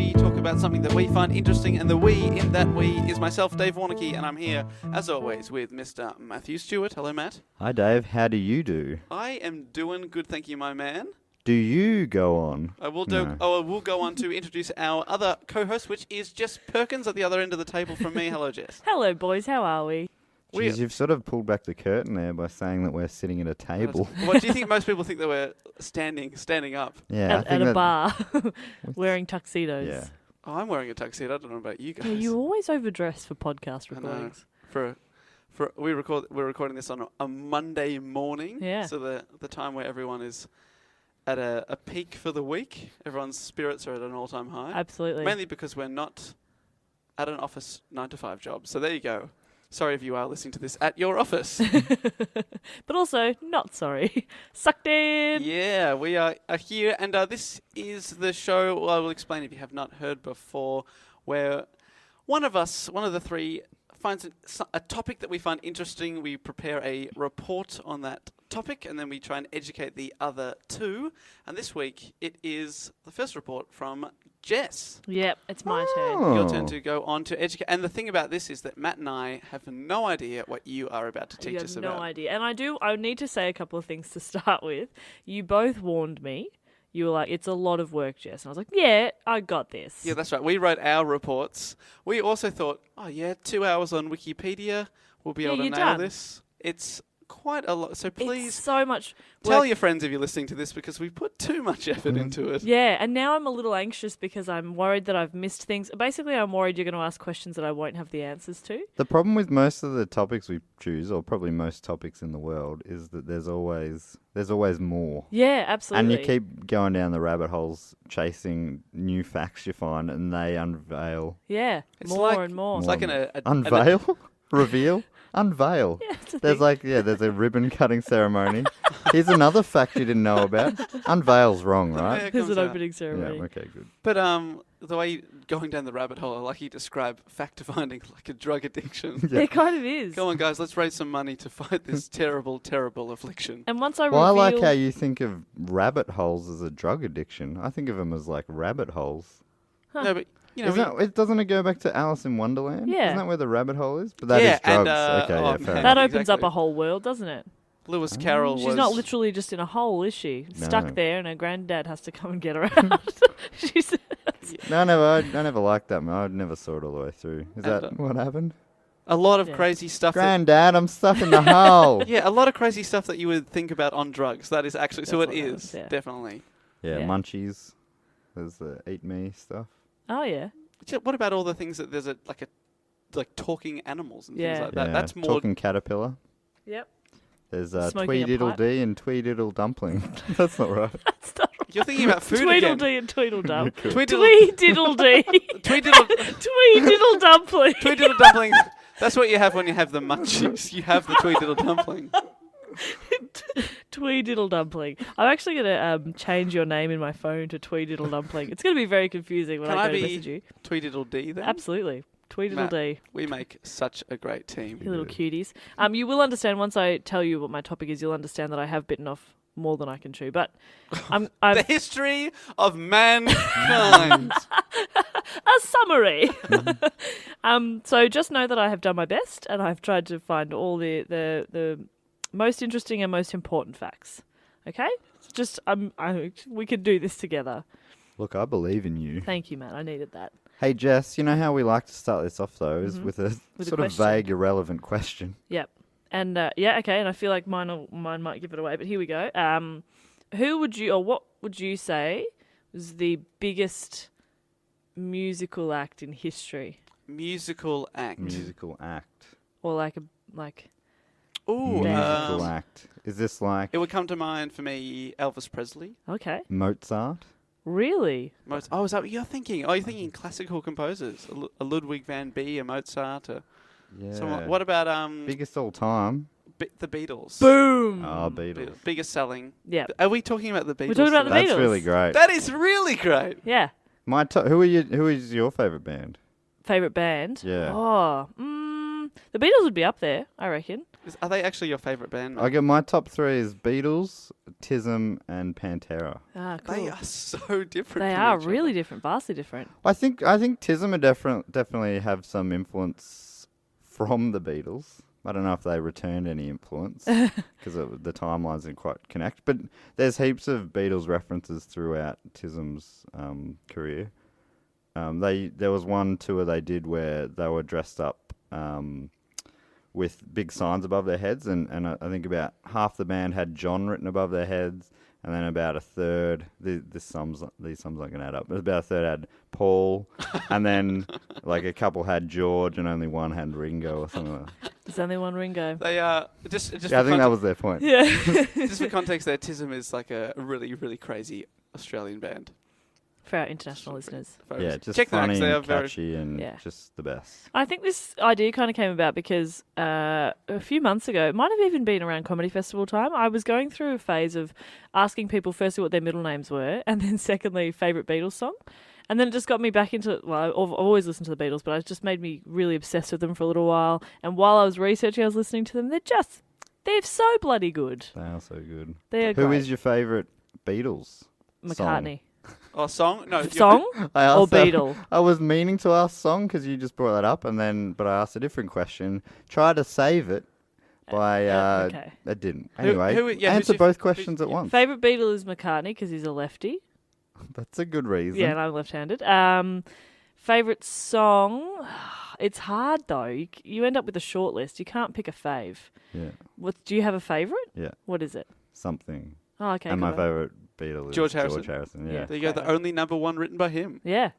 we talk about something that we find interesting, and the we in that we is myself, Dave Warnocky, and I'm here, as always, with Mr. Matthew Stewart. Hello, Matt. Hi, Dave. How do you do? I am doing good, thank you, my man. Do you go on? I will go on to introduce our other co-host, which is Jess Perkins at the other end of the table from me. Hello, Jess. Hello, boys. How are we? Jeez, you've sort of pulled back the curtain there by saying that we're sitting at a table. What do you think most people think that we're standing up? Yeah, At a bar, wearing tuxedos. Yeah. Oh, I'm wearing a tuxedo. I don't know about you guys. Yeah, you always overdress for podcast recordings. We're recording this on a Monday morning. Yeah. So the time where everyone is at a peak for the week. Everyone's spirits are at an all-time high. Absolutely. Mainly because we're not at an office 9-to-5 job. So there you go. Sorry if you are listening to this at your office. But also, not sorry. Sucked in. Yeah, we are here, and this is the show, well, I will explain if you have not heard before, where one of the three, finds a topic that we find interesting. We prepare a report on that topic, and then we try and educate the other two. And this week, it is the first report from Jess. Yep, it's my turn. Your turn to go on to educate. And the thing about this is that Matt and I have no idea what you are about to teach us about. No idea. And I need to say a couple of things to start with. You both warned me. You were like, it's a lot of work, Jess. And I was like, yeah, I got this. Yeah, that's right. We wrote our reports. We also thought, 2 hours on Wikipedia, we'll be able to nail this. It's quite a lot. So please, it's so much tell your friends if you're listening to this, because we put too much effort into it. Yeah, and now I'm a little anxious because I'm worried that I've missed things. Basically, I'm worried you're going to ask questions that I won't have the answers to. The problem with most of the topics we choose, or probably most topics in the world, is that there's always more. Yeah, absolutely. And you keep going down the rabbit holes, chasing new facts you find, and they unveil. Yeah, It's more and more. It's like Unveil? Reveal? Unveil. Yeah, it's a There's thing. there's a ribbon cutting ceremony. Here's another fact you didn't know about. Unveil's wrong, right? Yeah, it There's comes an out. opening ceremony. Yeah, okay, good. But the way going down the rabbit hole, I like you describe fact finding like a drug addiction. Yeah. It kind of is. Come on, guys, let's raise some money to fight this terrible, terrible affliction. And once I Well, reveal... I like how you think of rabbit holes as a drug addiction. I think of them as like rabbit holes. No, but you know, Doesn't it go back to Alice in Wonderland? Yeah. Isn't that where the rabbit hole is? But that Yeah, is drugs. and, Okay, oh, yeah, man. fair That enough. opens up Exactly. a whole world, doesn't it? Lewis Carroll She's was not literally just in a hole, is she? No. Stuck there, and her granddad has to come and get her out. She's... No, I never liked that, man. I never saw it all the way through. Is that what happened? a lot of Yeah. crazy stuff. Granddad, I'm stuck in the hole. Yeah, a lot of crazy stuff that you would think about on drugs. That is actually, so it That's what that is, is, yeah. definitely. Yeah, Yeah. munchies. There's the eat me stuff. Oh, yeah. What about all the things that there's like talking animals and things Yeah. like that? Yeah, That's more. talking caterpillar. Yep. There's Smoking a Tweediddle pipe. Dee and Tweediddle Dumpling. That's not right. That's not right. You're thinking about food again. Tweedledee and Tweedledum. Tweedledum. Tweedledee. Tweedledum dumpling. Tweediddle dumplings. That's what you have when you have the munchies. You have the tweediddle dumpling. Tweediddle dumpling. I'm actually going to change your name in my phone to Tweediddle dumpling. It's going to be very confusing when Can I I go to be message you. Tweediddle D then? Absolutely. Tweedledee. We make such a great team. You little cuties. You will understand once I tell you what my topic is. You'll understand that I have bitten off more than I can chew. But I'm The history of mankind. a summary. So just know that I have done my best, and I've tried to find all the most interesting and most important facts. Okay, just we can do this together. Look, I believe in you. Thank you, Matt. I needed that. Hey, Jess, you know how we like to start this off, though, is with a With a sort of question. vague, irrelevant question. Yep. And okay. And I feel like mine might give it away, but here we go. What would you say was the biggest musical act in history, Musical act. Musical act. or like Ooh. Musical act. Is this like It would come to mind for me Elvis Presley. okay, Mozart? really? Is that what you're thinking? Oh, you're thinking classical composers. A Ludwig van Beethoven, a Mozart, Yeah. someone. What about Biggest all time? the Beatles? Boom. Oh, Beatles. Biggest selling. Yeah. Are we talking about the Beatles? We're talking about the today? That's Beatles. really great. That is really great. Yeah. Who is your favourite band? Favorite band? Yeah. Oh, the Beatles would be up there, I reckon. Are they actually your favourite band? I get my top 3 is Beatles, Tism, and Pantera. Ah, cool. They are so different. They from are each really other. different, vastly different. I think Tism are definitely have some influence from the Beatles. I don't know if they returned any influence because the timelines didn't quite connect. But there's heaps of Beatles references throughout Tism's career. There was one tour they did where they were dressed up with big signs above their heads, and I think about half the band had John written above their heads, and then about a third, these sums aren't going to add up, but about a third had Paul, and then like a couple had George, and only one had Ringo or something like that. There's only one Ringo. They just Yeah, I think that was their point. Yeah. just for context, there, Tism is like a really, really crazy Australian band. For our international listeners. Yeah, just Check them out 'cause funny they are and very catchy and Yeah. just the best. I think this idea kind of came about because a few months ago, it might have even been around Comedy Festival time, I was going through a phase of asking people firstly what their middle names were, and then secondly, favourite Beatles song. And then it just got me back into, well, I've always listened to the Beatles, but it just made me really obsessed with them for a little while. And while I was researching, I was listening to them. They're so bloody good. They are so good. They're Who great. is your favourite Beatles song? McCartney. Oh, song? No. Song I or asked that- Beatle? I was meaning to ask song because you just brought that up, but I asked a different question. Try to save it by okay. it didn't. Who- Anyway, who's answer your both who- questions at once. Favourite Beatle is McCartney because he's a lefty. That's a good reason. Yeah, and I'm left-handed. Favourite song? It's hard though. You end up with a short list. You can't pick a fave. Yeah. Do you have a favourite? Yeah. What is it? Something. Oh, okay. And my cool. favourite Beatle is George Harrison. George Harrison. Yeah. Yeah. There you go. The Great. only number one written by him. Yeah.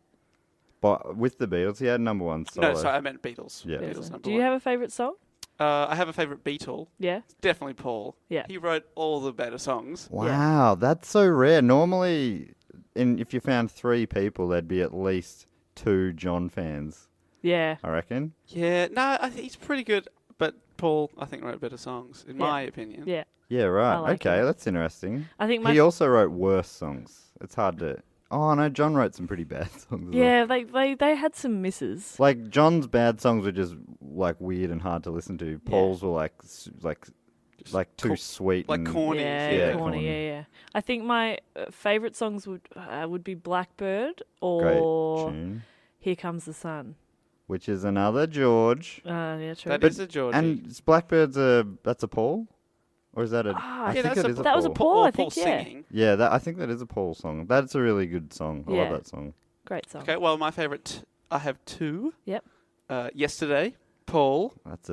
But with the Beatles, he had number one solo. No, sorry, I meant Beatles. Yeah. Beatles number Do you one. have a favourite song? I have a favourite Beatle. Yeah. Definitely Paul. Yeah. He wrote all the better songs. Wow, that's so rare. Normally, if you found 3 people, there'd be at least 2 John fans. Yeah. I reckon. Yeah, no, he's pretty good, but Paul, I think, wrote better songs, in Yeah. my opinion. Yeah. Yeah, right. I like Okay, it. that's interesting. I think my He also wrote worse songs. It's hard to. Oh no, John wrote some pretty bad songs. As well. yeah, they had some misses. Like John's bad songs were just like weird and hard to listen to. Paul's were like too co- sweet, like and corny. Yeah, Yeah, corny. corny. Yeah. I think my favourite songs would be Blackbird great or tune. Here Comes the Sun. Which is another George. Yeah, true. That is a Georgie. And Blackbird's that's a Paul, or is that a? Ah, I yeah, think that's it a- is a that was a Paul. Paul, or I think, yeah. singing. Yeah, I think that is a Paul song. That's a really good song. I Yeah. love that song. Great song. Okay, well, my favourite, I have 2. Yep. Yesterday, Paul. That's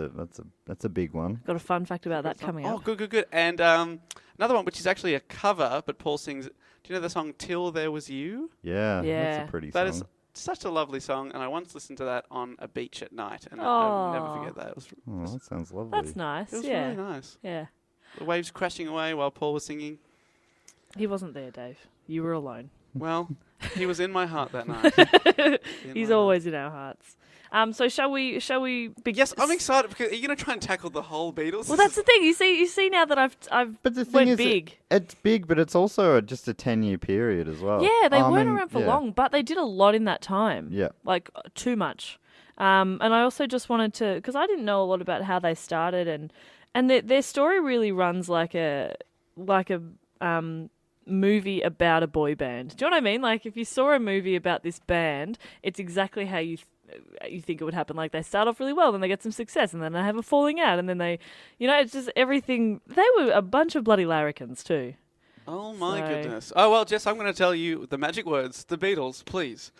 a big one. Got a fun fact about that coming Oh, up. good. And another one, which is actually a cover, but Paul sings. Do you know the song "Till There Was You"? Yeah, Yeah. that's a pretty That song. is such a lovely song, and I once listened to that on a beach at night, and Aw. I'll never forget that. Oh, that sounds lovely. That's nice. It was Yeah. really nice. Yeah. The waves crashing away while Paul was singing. He wasn't there, Dave. You were alone. Well, he was in my heart that night. He's always in our hearts. So shall we Yes, I'm excited because are you going to try and tackle the whole Beatles? Well, that's the thing. You see now that I've But the thing went is, big. it's big, but it's also just a 10-year period as well. Yeah, they I weren't mean, around for yeah. long, but they did a lot in that time. Yeah. Like too much. And I also just wanted to, because I didn't know a lot about how they started, and their story really runs like a movie about a boy band. Do you know what I mean? Like if you saw a movie about this band, it's exactly how you think it would happen. Like they start off really well, then they get some success, and then they have a falling out, and then they, it's just everything. They were a bunch of bloody larrikins too. Oh my So- goodness. Oh well, Jess, I'm going to tell you the magic words. The Beatles, please.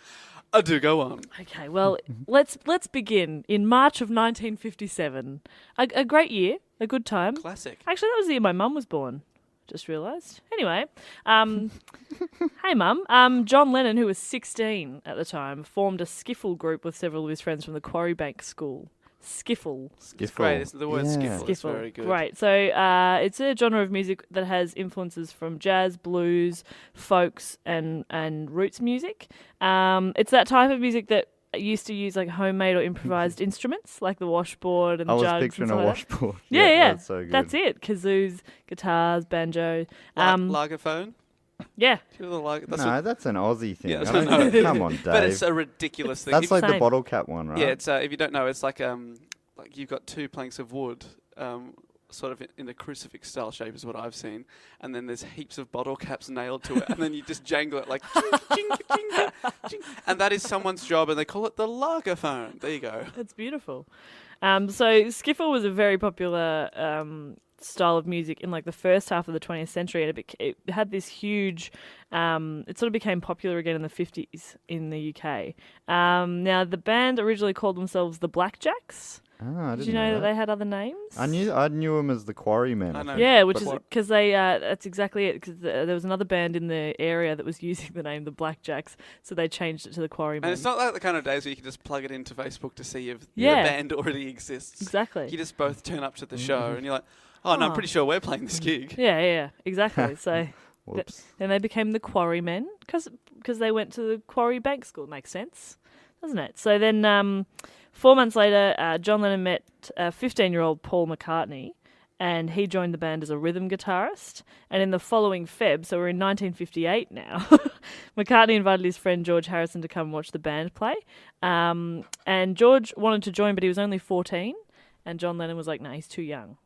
Do go on. Okay, well, let's begin in March of 1957. A great year, a good time. Classic. Actually, that was the year my mum was born. Just realised. Anyway, hey mum. John Lennon, who was 16 at the time, formed a skiffle group with several of his friends from the Quarrybank School. Skiffle. It's great. It's the word Yeah. skiffle. It's very good. Great. So it's a genre of music that has influences from jazz, blues, folks, and roots music. It's that type of music that used to use like homemade or improvised instruments, like the washboard and I the was jugs. picturing and a stuff like that. washboard. Yeah. That's so good. That's it. Kazoos, guitars, banjo. Lagerphone. Yeah. Do you know the that's No, that's an Aussie thing. Yeah, I don't no. think- Come on, Dave. But it's a ridiculous thing. That's like the Same. bottle cap one, right? Yeah, it's if you don't know, it's like you've got 2 planks of wood, sort of in a crucifix-style shape is what I've seen, and then there's heaps of bottle caps nailed to it, and then you just jangle it like ching, ching, ching, ching, and that is someone's job, and they call it the lagerphone. There you go. That's beautiful. So skiffle was a very popular style of music in like the first half of the 20th century, and it had this huge. It sort of became popular again in the 50s in the UK. Now the band originally called themselves the Blackjacks. Ah, I Did didn't you know that that they had other names? I knew them as the Quarrymen. I know. Yeah, which But is what- because they. That's exactly it. Because there was another band in the area that was using the name the Blackjacks, so they changed it to the Quarrymen. And it's not like the kind of days where you can just plug it into Facebook to see if Yeah. the band already exists. Exactly. You just both turn up to the show, and you're like, oh, no, I'm Oh. pretty sure we're playing this gig. Yeah, exactly. So Whoops. then they became the Quarrymen because they went to the Quarry Bank School. Makes sense, doesn't it? So then 4 months later, John Lennon met 15-year-old Paul McCartney, and he joined the band as a rhythm guitarist. And in the following Feb, so we're in 1958 now, McCartney invited his friend George Harrison to come watch the band play. And George wanted to join, but he was only 14, and John Lennon was like, "No, he's too young.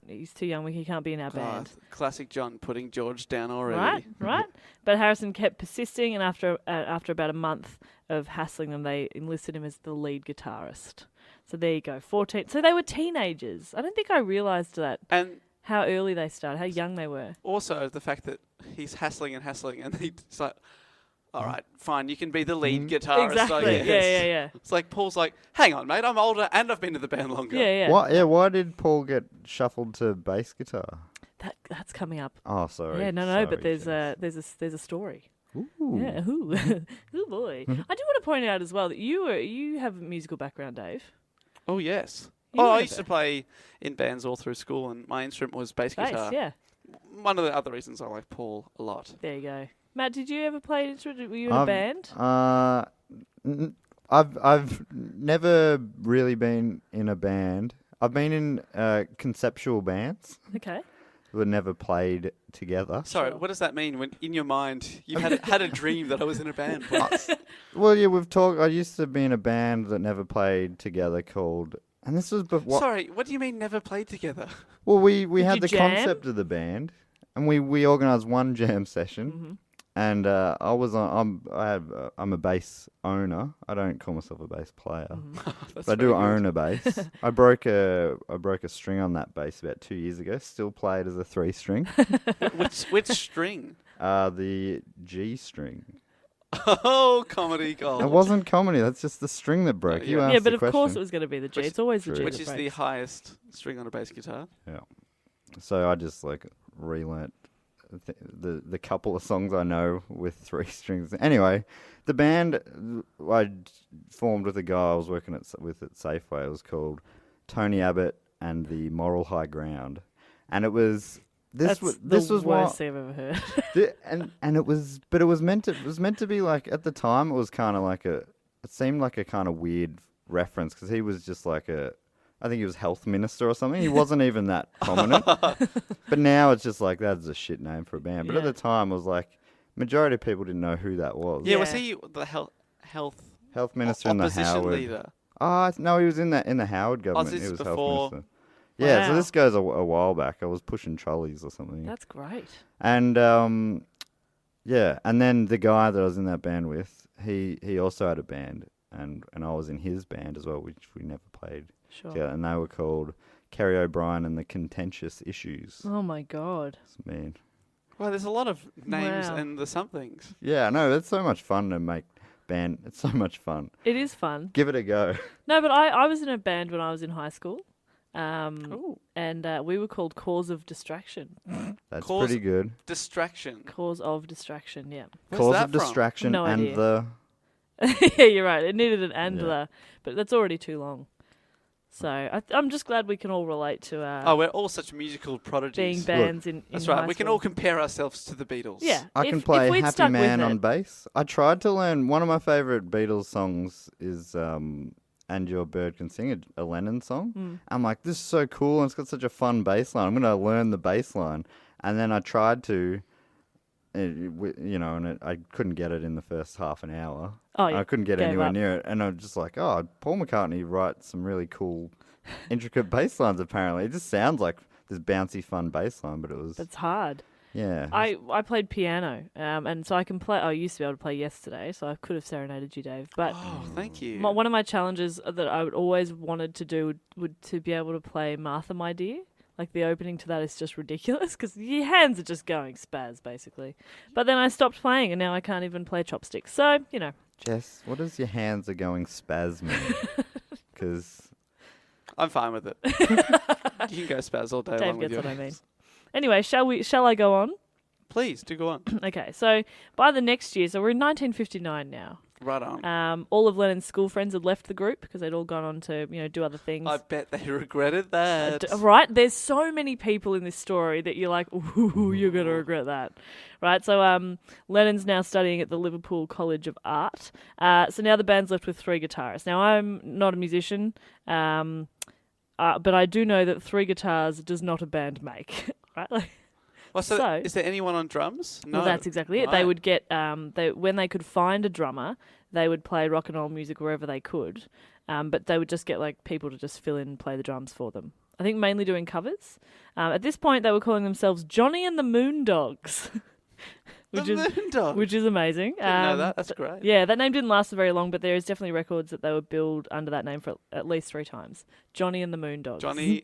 He's too young. He can't be in our band." Classic John putting George down already. Right. But Harrison kept persisting, and after about a month of hassling them, they enlisted him as the lead guitarist. So there you go, 14. So they were teenagers. I don't think I realised that, And how early they started, how young they were. also the fact that he's hassling, and he's like, all right, fine, you can be the lead guitarist. Exactly. I guess. Yeah. It's like Paul's like, hang on, mate, I'm older and I've been to the band longer. Yeah. Why did Paul get shuffled to bass guitar? That's coming up. Oh, sorry. Yeah, no, Sorry, but there's Jess. a story. Ooh. Yeah, ooh, ooh boy. I do want to point out as well that you have a musical background, Dave. Oh, yes. You Oh, know I a used to bit. play in bands all through school, and my instrument was bass guitar. Bass, yeah. One of the other reasons I like Paul a lot. There you go. Matt, did you ever play an instrument? Were you in a band? I've never really been in a band. I've been in conceptual bands, Okay. but never played together. Sorry, Sure. what does that mean when in your mind you had a dream that I was in a band? Well, yeah, we've talked. I used to be in a band that never played together called, and this was before. Sorry, what do you mean never played together? Well, we Did had you the jam? concept of the band, and we organised one jam session. Mm-hmm. And I'm a bass owner. I don't call myself a bass player, That's but I do very good. own a bass. I broke a string on that bass about 2 years ago. Still play it as a 3-string. Which string? The G string. Oh, comedy gold. It wasn't comedy. That's just the string that broke. Yeah. You Yeah, asked Yeah, but the of question. course it was going to be the G. Which- It's always the True. G. Which that is the breaks. highest string on a bass guitar? Yeah. So I just relearnt the couple of songs I know with 3 strings. Anyway, the band I formed with a guy I was working with at Safeway. It was called Tony Abbott and the Moral High Ground, and it was this That's was the this was worst what thing I've ever heard. and it was meant to be like, at the time it was kind of like it seemed like a kind of weird reference because he was just like I think he was health minister or something. He wasn't even that prominent. But now it's just like, that's a shit name for a band. But at Yeah. the time, it was like, majority of people didn't know who that was. Yeah, was Yeah. he the health Health minister in the opposition Howard. leader? No, he was in the Howard government. this He is was before- health minister. Yeah, so Wow. this goes a while back. I was pushing trolleys or something. That's great. And yeah, and then the guy that I was in that band with, he also had a band, and I was in his band as well, which we never played. Sure. Yeah, and they were called Kerry O'Brien and the Contentious Issues. Oh my God. It's mean. Well, there's a lot of names Wow. and the somethings. Yeah, no, it's so much fun to make band. It's so much fun. It is fun. Give it a go. No, but I was in a band when I was in high school. Ooh. And we were called Cause of Distraction. That's Cause- pretty good. Distraction. Cause of Distraction, yeah. Where's Cause that of from? distraction No and idea. the. Yeah, you're right. It needed an and Yeah. the, but that's already too long. So I'm just glad we can all relate to Oh, we're all such musical being prodigies. bands in That's high right. We can school. all compare ourselves to the Beatles. Yeah. I if- can if play we'd Happy stuck with Man it- on bass. I tried to learn. One of my favorite Beatles songs is "And Your Bird Can Sing," a Lennon song. Mm. I'm like, this is so cool, and it's got such a fun bass line. I'm going to learn the bass line. And then I tried to, and I couldn't get it in the first half an hour. Oh, yeah. I couldn't get Gave anywhere up. near it. And I was just like, Paul McCartney writes some really cool intricate bass lines, apparently. It just sounds like this bouncy, fun bass line, but it was... That's hard. Yeah. I played piano, and so I can play. I used to be able to play yesterday, so I could have serenaded you, Dave. But Oh, thank you. one of my challenges that I would always wanted to do would to be able to play Martha, My Dear. Like the opening to that is just ridiculous because your hands are just going spaz, basically. But then I stopped playing, and now I can't even play chopsticks. So Jess, what does your hands are going spaz mean? Because... I'm fine with it. You can go spaz all day Dave long with gets your what I mean. hands. Anyway, shall I go on? Please, do go on. Okay, so by the next year, so we're in 1959 now. Right on. All of Lennon's school friends had left the group because they'd all gone on to, do other things. I bet they regretted that. Right? There's so many people in this story that you're like, ooh, you're going to regret that. Right? So Lennon's now studying at the Liverpool College of Art. So now the band's left with 3 guitarists. Now, I'm not a musician, but I do know that 3 guitars does not a band make. Right? So, is there anyone on drums? No. Well, that's exactly it. Right. They would get when they could find a drummer, they would play rock and roll music wherever they could. But they would just get people to just fill in and play the drums for them. I think mainly doing covers. At this point, they were calling themselves Johnny and the Moondogs, which is amazing. Didn't know that. That's great. Yeah, that name didn't last for very long, but there is definitely records that they were billed under that name for at least 3 times. Johnny and the Moondogs. Johnny.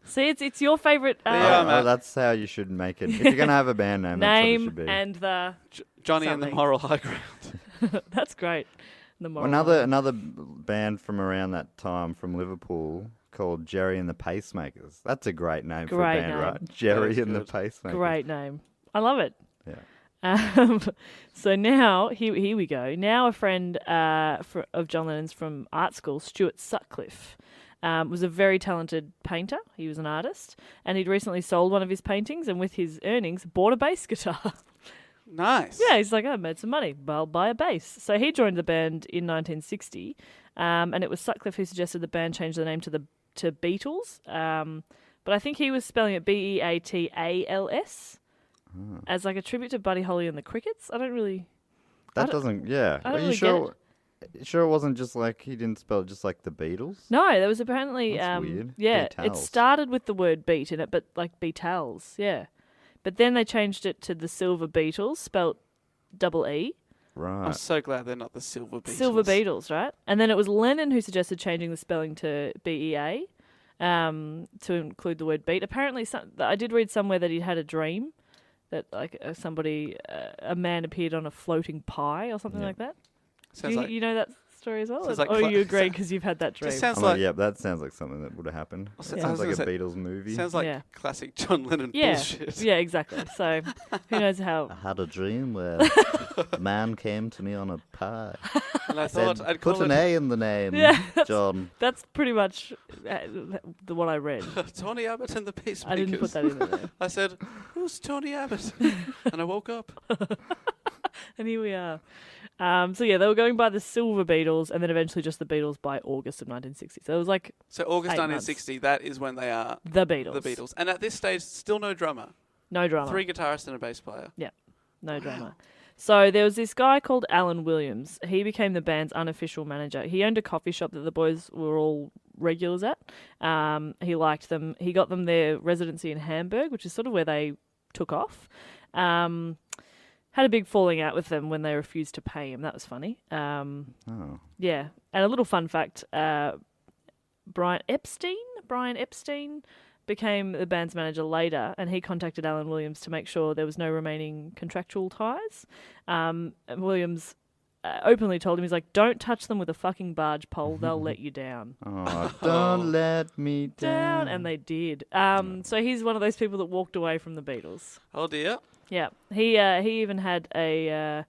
See, it's your favourite that's how you should make it. If you're going to have a band name, that's what it should be. and the Johnny and the something. Moral High Ground. That's great. The moral. Another band from around that time from Liverpool called Gerry and the Pacemakers. That's a great name for a Great band, name. right? Gerry That is and the good. Pacemakers. Great name. I love it. Yeah. So now, here we go. Now a friend of John Lennon's from art school, Stuart Sutcliffe, was a very talented painter. He was an artist, and he'd recently sold one of his paintings, and with his earnings, bought a bass guitar. Nice. Yeah, he's like, I made some money. Well, I'll buy a bass. So he joined the band in 1960, and it was Sutcliffe who suggested the band change the name to Beatles. But I think he was spelling it Beatals. As like a tribute to Buddy Holly and the Crickets. I don't really... That doesn't... Yeah. I don't Are you really sure... Sure it wasn't just like... He didn't spell it just like the Beatles? No, there was apparently... That's weird. Yeah, it Beatles. started with the word beat in it, but like Beatles, yeah. But then they changed it to the Silver Beatles, spelt double E. Right. I'm so glad they're not the Silver Beatles. Silver Beatles, right? And then it was Lennon who suggested changing the spelling to BEA to include the word beat. Apparently, I did read somewhere that he'd had a dream that like a man appeared on a floating pie or something like that. You know that story as well? Sounds like you agree because you've had that dream. Just sounds I'm like yeah, that sounds like something that would have happened. Yeah. Sounds like a I was gonna Beatles movie. sounds like classic John Lennon bullshit. Yeah, exactly. So who knows how... I had a dream where a man came to me on a pie. And I thought I'd call Put an it A in the name, Yeah, John. That's pretty much the one I read. Tony Abbott and the Pacemakers. I didn't put that in there. I said, who's Tony Abbott? And I woke up. And here we are. So yeah, they were going by the Silver Beatles and then eventually just the Beatles by August of 1960. So it was like So August 8 1960, that is when they are the Beatles. the Beatles. And at this stage, still no drummer. No drama. 3 guitarists and a bass player. Yeah, no drama. So there was this guy called Alan Williams. He became the band's unofficial manager. He owned a coffee shop that the boys were all regulars at. He liked them. He got them their residency in Hamburg, which is sort of where they took off. Had a big falling out with them when they refused to pay him. That was funny. Yeah. And a little fun fact, Brian Epstein became the band's manager later, and he contacted Alan Williams to make sure there was no remaining contractual ties. And Williams openly told him, he's like, don't touch them with a fucking barge pole, they'll let you down. Oh, don't let me down. And they did. So he's one of those people that walked away from the Beatles. Oh dear. Yeah, he even had a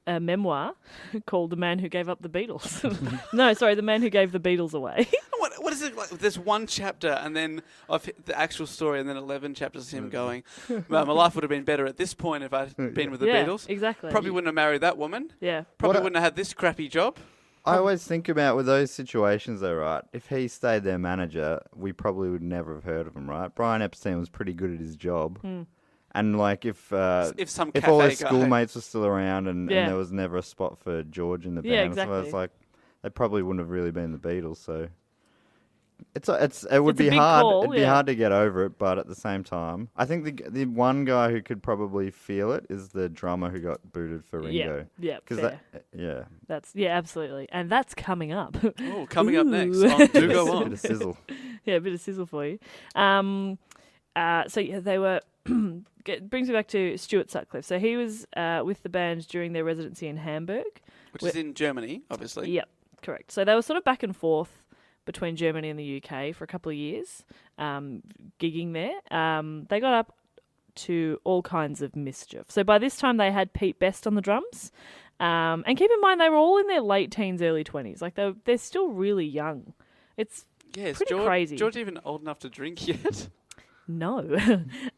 memoir called "The Man Who Gave Up the Beatles." No, sorry, "The Man Who Gave the Beatles Away." What is it like? There's one chapter and then of the actual story, and then 11 chapters of him going, well, my life would have been better at this point if I'd been with the Yeah, Beatles. exactly. Probably wouldn't have married that woman. Yeah. Probably wouldn't have had this crappy job. I always think about with those situations though, right? If he stayed their manager, we probably would never have heard of him, right? Brian Epstein was pretty good at his job. And like if all his schoolmates were still around and there was never a spot for George in the band, Yeah, exactly. so it's like they probably wouldn't have really been the Beatles. So it would It's a be big hard. call, It'd be yeah. hard to get over it, but at the same time, I think the one guy who could probably feel it is the drummer who got booted for Ringo. Yeah, Because fair. that, Absolutely. And that's coming up. Oh, coming up next Ooh. on Do Go bit On. of sizzle. Yeah, a bit of sizzle for you. So yeah, they were. Brings me back to Stuart Sutcliffe. So he was with the band during their residency in Hamburg. Which is in Germany, obviously. Yep, correct. So they were sort of back and forth between Germany and the UK for a couple of years, gigging there. They got up to all kinds of mischief. So by this time they had Pete Best on the drums. And keep in mind they were all in their late teens, early 20s. Like they're still really young. It's Yeah, is pretty crazy. George even old enough to drink yet? No.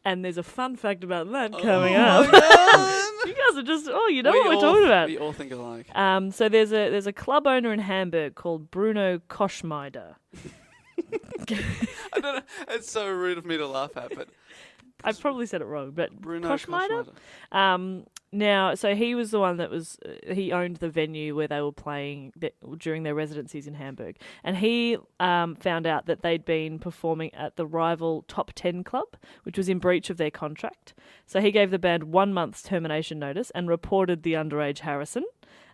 And there's a fun fact about that coming Oh up. my God. You guys are just, you know We what we're all- talking about. We all think alike. So there's a club owner in Hamburg called Bruno Koschmeider. I don't know. It's so rude of me to laugh at, but I probably said it wrong, but Bruno Koschmeider? Koschmeider. Now, so he was the one that was, he owned the venue where they were playing during their residencies in Hamburg. And he found out that they'd been performing at the rival Top 10 club, which was in breach of their contract. So he gave the band 1 month's termination notice and reported the underage Harrison.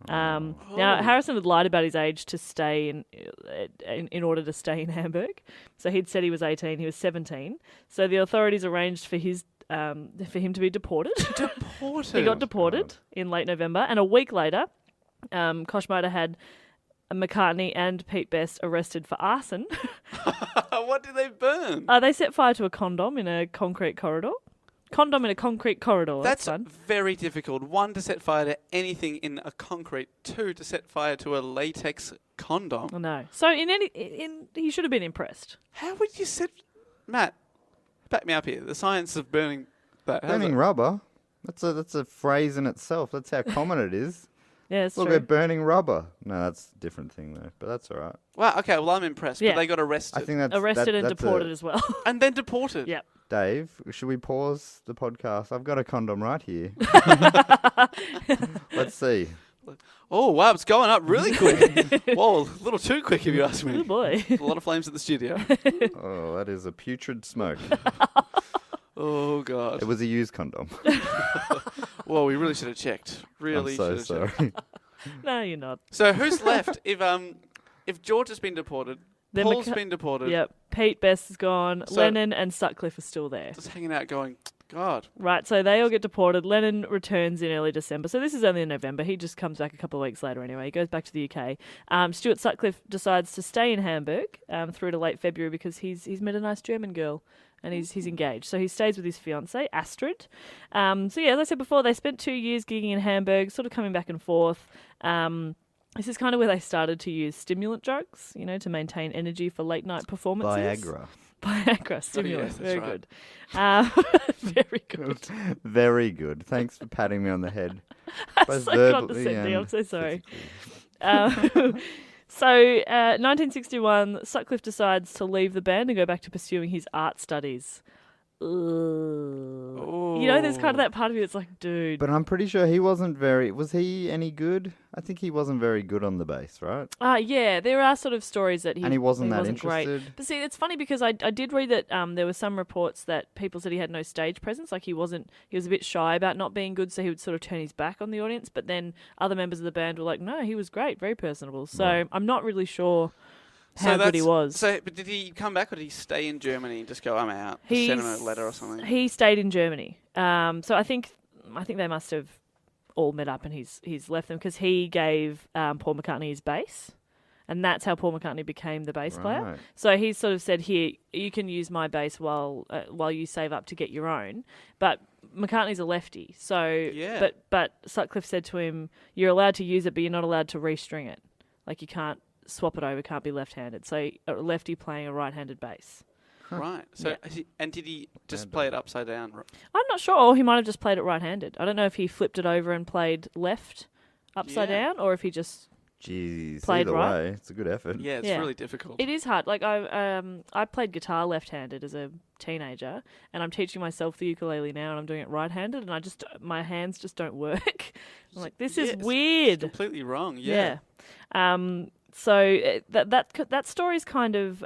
Now, Harrison had lied about his age to stay in order to stay in Hamburg. So he'd said he was 18, he was 17. So the authorities arranged for for him to be deported. Deported. He got deported in late November, and a week later, Koschmeider had McCartney and Pete Best arrested for arson. What did they burn? They set fire to a condom in a concrete corridor. Condom in a concrete corridor. That's fun. very difficult. 1, to set fire to anything in a concrete. 2, to set fire to a latex condom. I know. So he should have been impressed. How would you set... Matt, back me up here. The science of burning that. Burning rubber. That's a phrase in itself. That's how common it is. Yeah, it's Look, true. they're burning rubber. No, that's a different thing though. But that's all right. Wow, okay, well, I'm impressed. Yeah. But they got arrested. I think that's Arrested and that's deported as well. And then deported. Yeah. Dave, should we pause the podcast? I've got a condom right here. Let's see. Oh, wow, it's going up really quick. Whoa, a little too quick if you ask Oh me. boy. A lot of flames in the studio. Oh, that is a putrid smoke. Oh, God. It was a used condom. Whoa, we really should have checked. Really I'm so should have checked. sorry. No, you're not. So who's left if George has been deported, Then Paul's been deported, Yep. Pete Best is gone. So- Lennon and Sutcliffe are still there. just hanging out going, God. Right, so they all get deported. Lennon returns in early December. So this is only in November. He just comes back a couple of weeks later anyway. He goes back to the UK. Stuart Sutcliffe decides to stay in Hamburg through to late February because he's met a nice German girl and he's engaged. So he stays with his fiancée, Astrid. So yeah, as I said before, they spent 2 years gigging in Hamburg, sort of coming back and forth. This is kind of where they started to use stimulant drugs, to maintain energy for late night performances. Viagra, stimulant. that's Very right. good. Very good. Very good. Thanks for patting me on the head. That's so condescending. I'm so sorry. So, 1961, Sutcliffe decides to leave the band and go back to pursuing his art studies. Ooh. There's kind of that part of you that's like, dude. But I'm pretty sure he wasn't very... Was he any good? I think he wasn't very good on the bass, right? Yeah, there are sort of stories that And he wasn't that great. interested. But see, it's funny because I did read that there were some reports that people said he had no stage presence, like he was a bit shy about not being good, so he would sort of turn his back on the audience. But then other members of the band were like, no, he was great, very personable. So Right. I'm not really sure how good he was. So, but did he come back or did he stay in Germany and just go, I'm out? Just send him a letter or something? He stayed in Germany. So I think they must have all met up and he's left them because he gave Paul McCartney his bass. And that's how Paul McCartney became the bass player. Right. So he sort of said, here, you can use my bass while you save up to get your own. But McCartney's a lefty. So, Yeah. but Sutcliffe said to him, you're allowed to use it, but you're not allowed to restring it. Like you can't swap it over, can't be left-handed. So a lefty playing a right-handed bass. Right. So, Yeah. and did he just play it upside down? I'm not sure. Or he might have just played it right-handed. I don't know if he flipped it over and played left upside Yeah. down or if he just... Jeez, Played either right. way, it's a good effort. Yeah, it's Yeah. really difficult. It is hard. Like I played guitar left-handed as a teenager, and I'm teaching myself the ukulele now, and I'm doing it right-handed, and my hands just don't work. I'm like, this is Yes, weird. Completely wrong. Yeah. So that story's kind of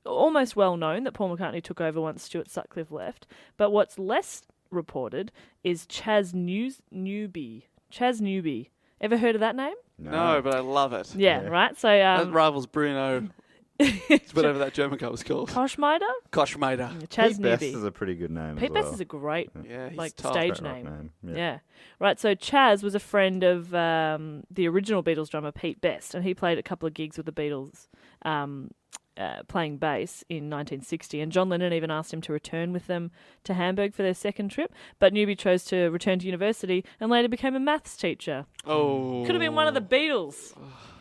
almost well known that Paul McCartney took over once Stuart Sutcliffe left. But what's less reported is Chas Newby. Chas Newby. Ever heard of that name? No, but I love it. Yeah. Right. So That rivals Bruno. Whatever that German guy was called. Koschmider? Koschmider. Chas Pete Newby. Best is a pretty good name Pete as well. Best is a great Yeah, he's like tough. stage Great rock name. name. Yeah. Right. So Chas was a friend of the original Beatles drummer Pete Best, and he played a couple of gigs with the Beatles, playing bass in 1960. And John Lennon even asked him to return with them to Hamburg for their second trip, but Newby chose to return to university and later became a maths teacher. Oh. Could have been one of the Beatles.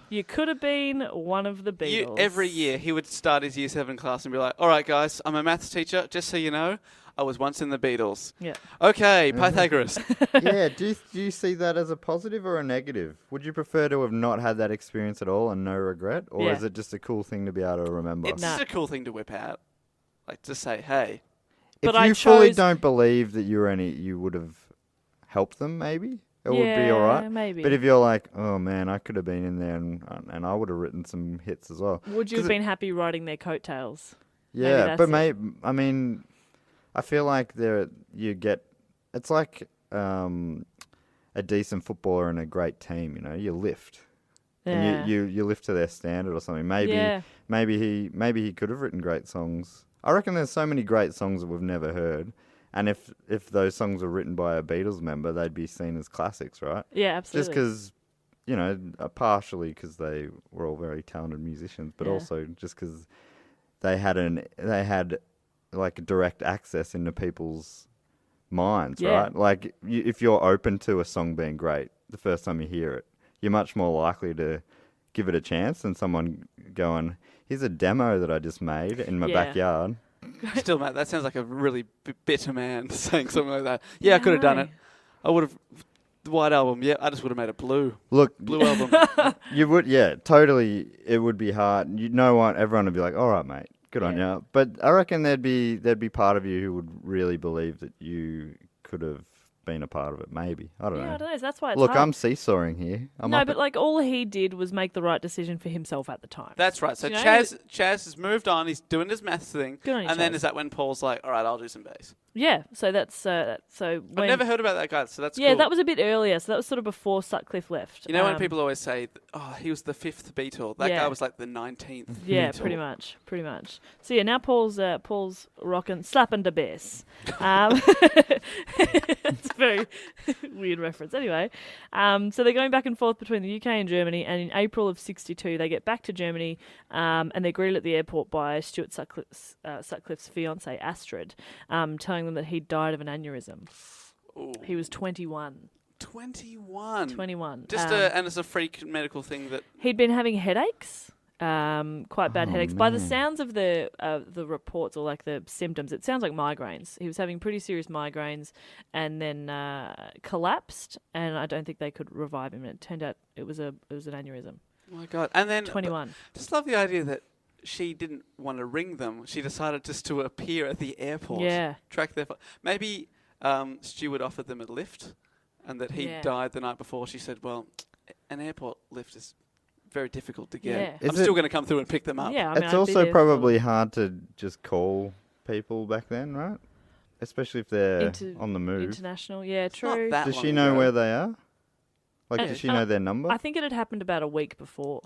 You could have been one of the Beatles. Every year he would start his year 7 class and be like, all right, guys, I'm a maths teacher. Just so you know, I was once in the Beatles. Yeah. Okay, Pythagoras. Yeah, do you see that as a positive or a negative? Would you prefer to have not had that experience at all and no regret? Or is it just a cool thing to be able to remember? It's just a cool thing to whip out. Like, to say, hey. But if I you fully chose- don't believe that you would have helped them, maybe? It would be all right. Maybe. But if you're like, oh man, I could have been in there and I would have written some hits as well. Would you have been happy riding their coattails? Yeah, that's but it. I mean, I feel like it's like a decent footballer and a great team. You know, you lift, and you lift to their standard or something. Maybe he could have written great songs. I reckon there's so many great songs that we've never heard. And if those songs were written by a Beatles member, they'd be seen as classics, right? Yeah, absolutely. Just because, partially because they were all very talented musicians, but also just because they had like direct access into people's minds, right? Like if you're open to a song being great the first time you hear it, you're much more likely to give it a chance than someone going, "Here's a demo that I just made in my backyard." Still, Matt, that sounds like a really bitter man saying something like that. Yeah, I could have done it. I would have... The White Album, I just would have made it blue. Look, Blue Album. you would, totally. It would be hard. You know what? Everyone would be like, "All right, mate, good on you." But I reckon there'd be part of you who would really believe that you could have been a part of it. Maybe, I don't know. I don't know. That's why it's Look, hard. I'm seesawing here. But like all he did was make the right decision for himself at the time. That's right. So You know? Chaz has moved on. He's doing his maths thing. Good on you, and then Chaz. is that when Paul's like, all right, I'll do some bass. Yeah. So that's so. When, I've never heard about that guy, so that's Yeah, cool. that was a bit earlier. So that was sort of before Sutcliffe left. You know when people always say, he was the 5th Beatle. That guy was like the 19th Yeah, Beatle. pretty much. So yeah, now Paul's rocking, slapping the bass. It's a very weird reference. Anyway, so they're going back and forth between the UK and Germany, and in April of '62 they get back to Germany, and they're greeted at the airport by Stuart Sutcliffe's fiancée Astrid, telling them that he died of an aneurysm. Ooh. He was 21. 21. 21. And it's a freak medical thing that... He'd been having headaches, quite bad headaches. By the sounds of the reports or like the symptoms, it sounds like migraines. He was having pretty serious migraines and then collapsed, and I don't think they could revive him. And it turned out it was an aneurysm. Oh my God. And then... 21. Just love the idea that she didn't want to ring them. She decided just to appear at the airport. Yeah. Track their... Maybe Stuart offered them a lift and that he died the night before. She said, well, an airport lift is very difficult to get. Yeah. I'm still going to come through and pick them up. Yeah, I mean, It's I'd be also there probably hard to just call people back then, right? Especially if they're on the move. international. Yeah, It's not true. that Does long she know ago. where they are? Like, does she know their number? I think it had happened about a week before.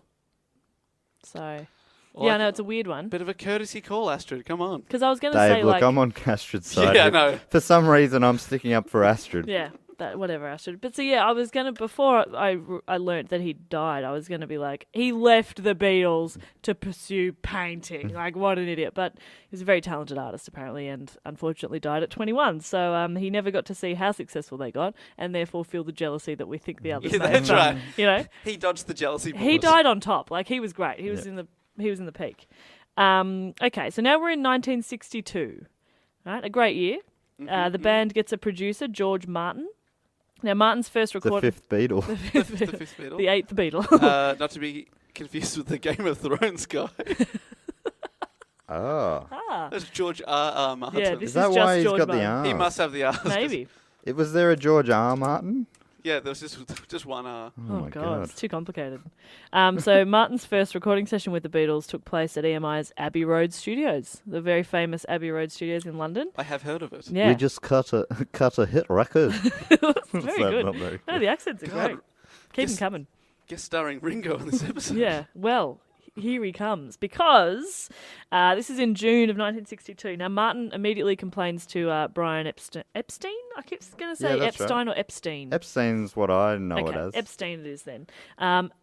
So, Well, yeah, I know it's a weird one. Bit of a courtesy call, Astrid. Come on. Because I was going to Dave, say, look, like, I'm on Astrid's side. Yeah, I know. For some reason, I'm sticking up for Astrid. yeah, whatever, Astrid. But so yeah, I was gonna before I learnt that he died. I was gonna be like, he left the Beatles to pursue painting. Like, what an idiot! But he was a very talented artist apparently, and unfortunately died at 21. So he never got to see how successful they got, and therefore feel the jealousy that we think the others. Yeah, may have that's done. right. You know, He dodged the jealousy he bullet. died on top. Like, he was great. He was in the peak. Okay, so now we're in 1962. Right, a great year. The band gets a producer, George Martin. Now, Martin's first The recorded... fifth Beatle. The fifth Beatle. The eighth Beatle. Not to be confused with the Game of Thrones guy. Oh. That's George R. Martin. Yeah, this Is that is why just he's George got Martin. the arms? He must have the arse. Maybe. Was there a George R. Martin? Yeah, there was just one R. Oh my God. It's too complicated. So Martin's first recording session with the Beatles took place at EMI's Abbey Road Studios, the very famous Abbey Road Studios in London. I have heard of it. Yeah, We just cut a hit record. That's very good. Not very No, the accents are God. great. Keep them Yes. coming. Guest starring Ringo in this episode. Yeah, well, here he comes because this is in June of 1962. Now, Martin immediately complains to Brian Epstein. Epstein? I keep going to say Yeah, that's Epstein or Epstein. Epstein's what I know it Okay, as. Epstein it is then.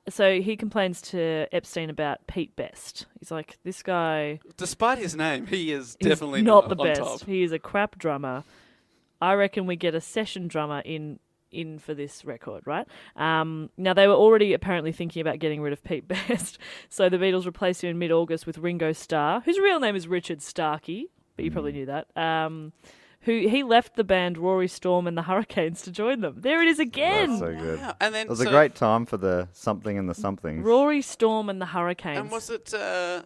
So he complains to Epstein about Pete Best. He's like, this guy Despite his name, he is is definitely not the on best. top. He is a crap drummer. I reckon we get a session drummer in for this record, right? Now, they were already apparently thinking about getting rid of Pete Best, so the Beatles replaced him in mid-August with Ringo Starr, whose real name is Richard Starkey, but you probably knew that, who he left the band Rory Storm and the Hurricanes to join them. There it is again! That's so good. Wow. And then It was a great time for the something and the somethings. Rory Storm and the Hurricanes. And was it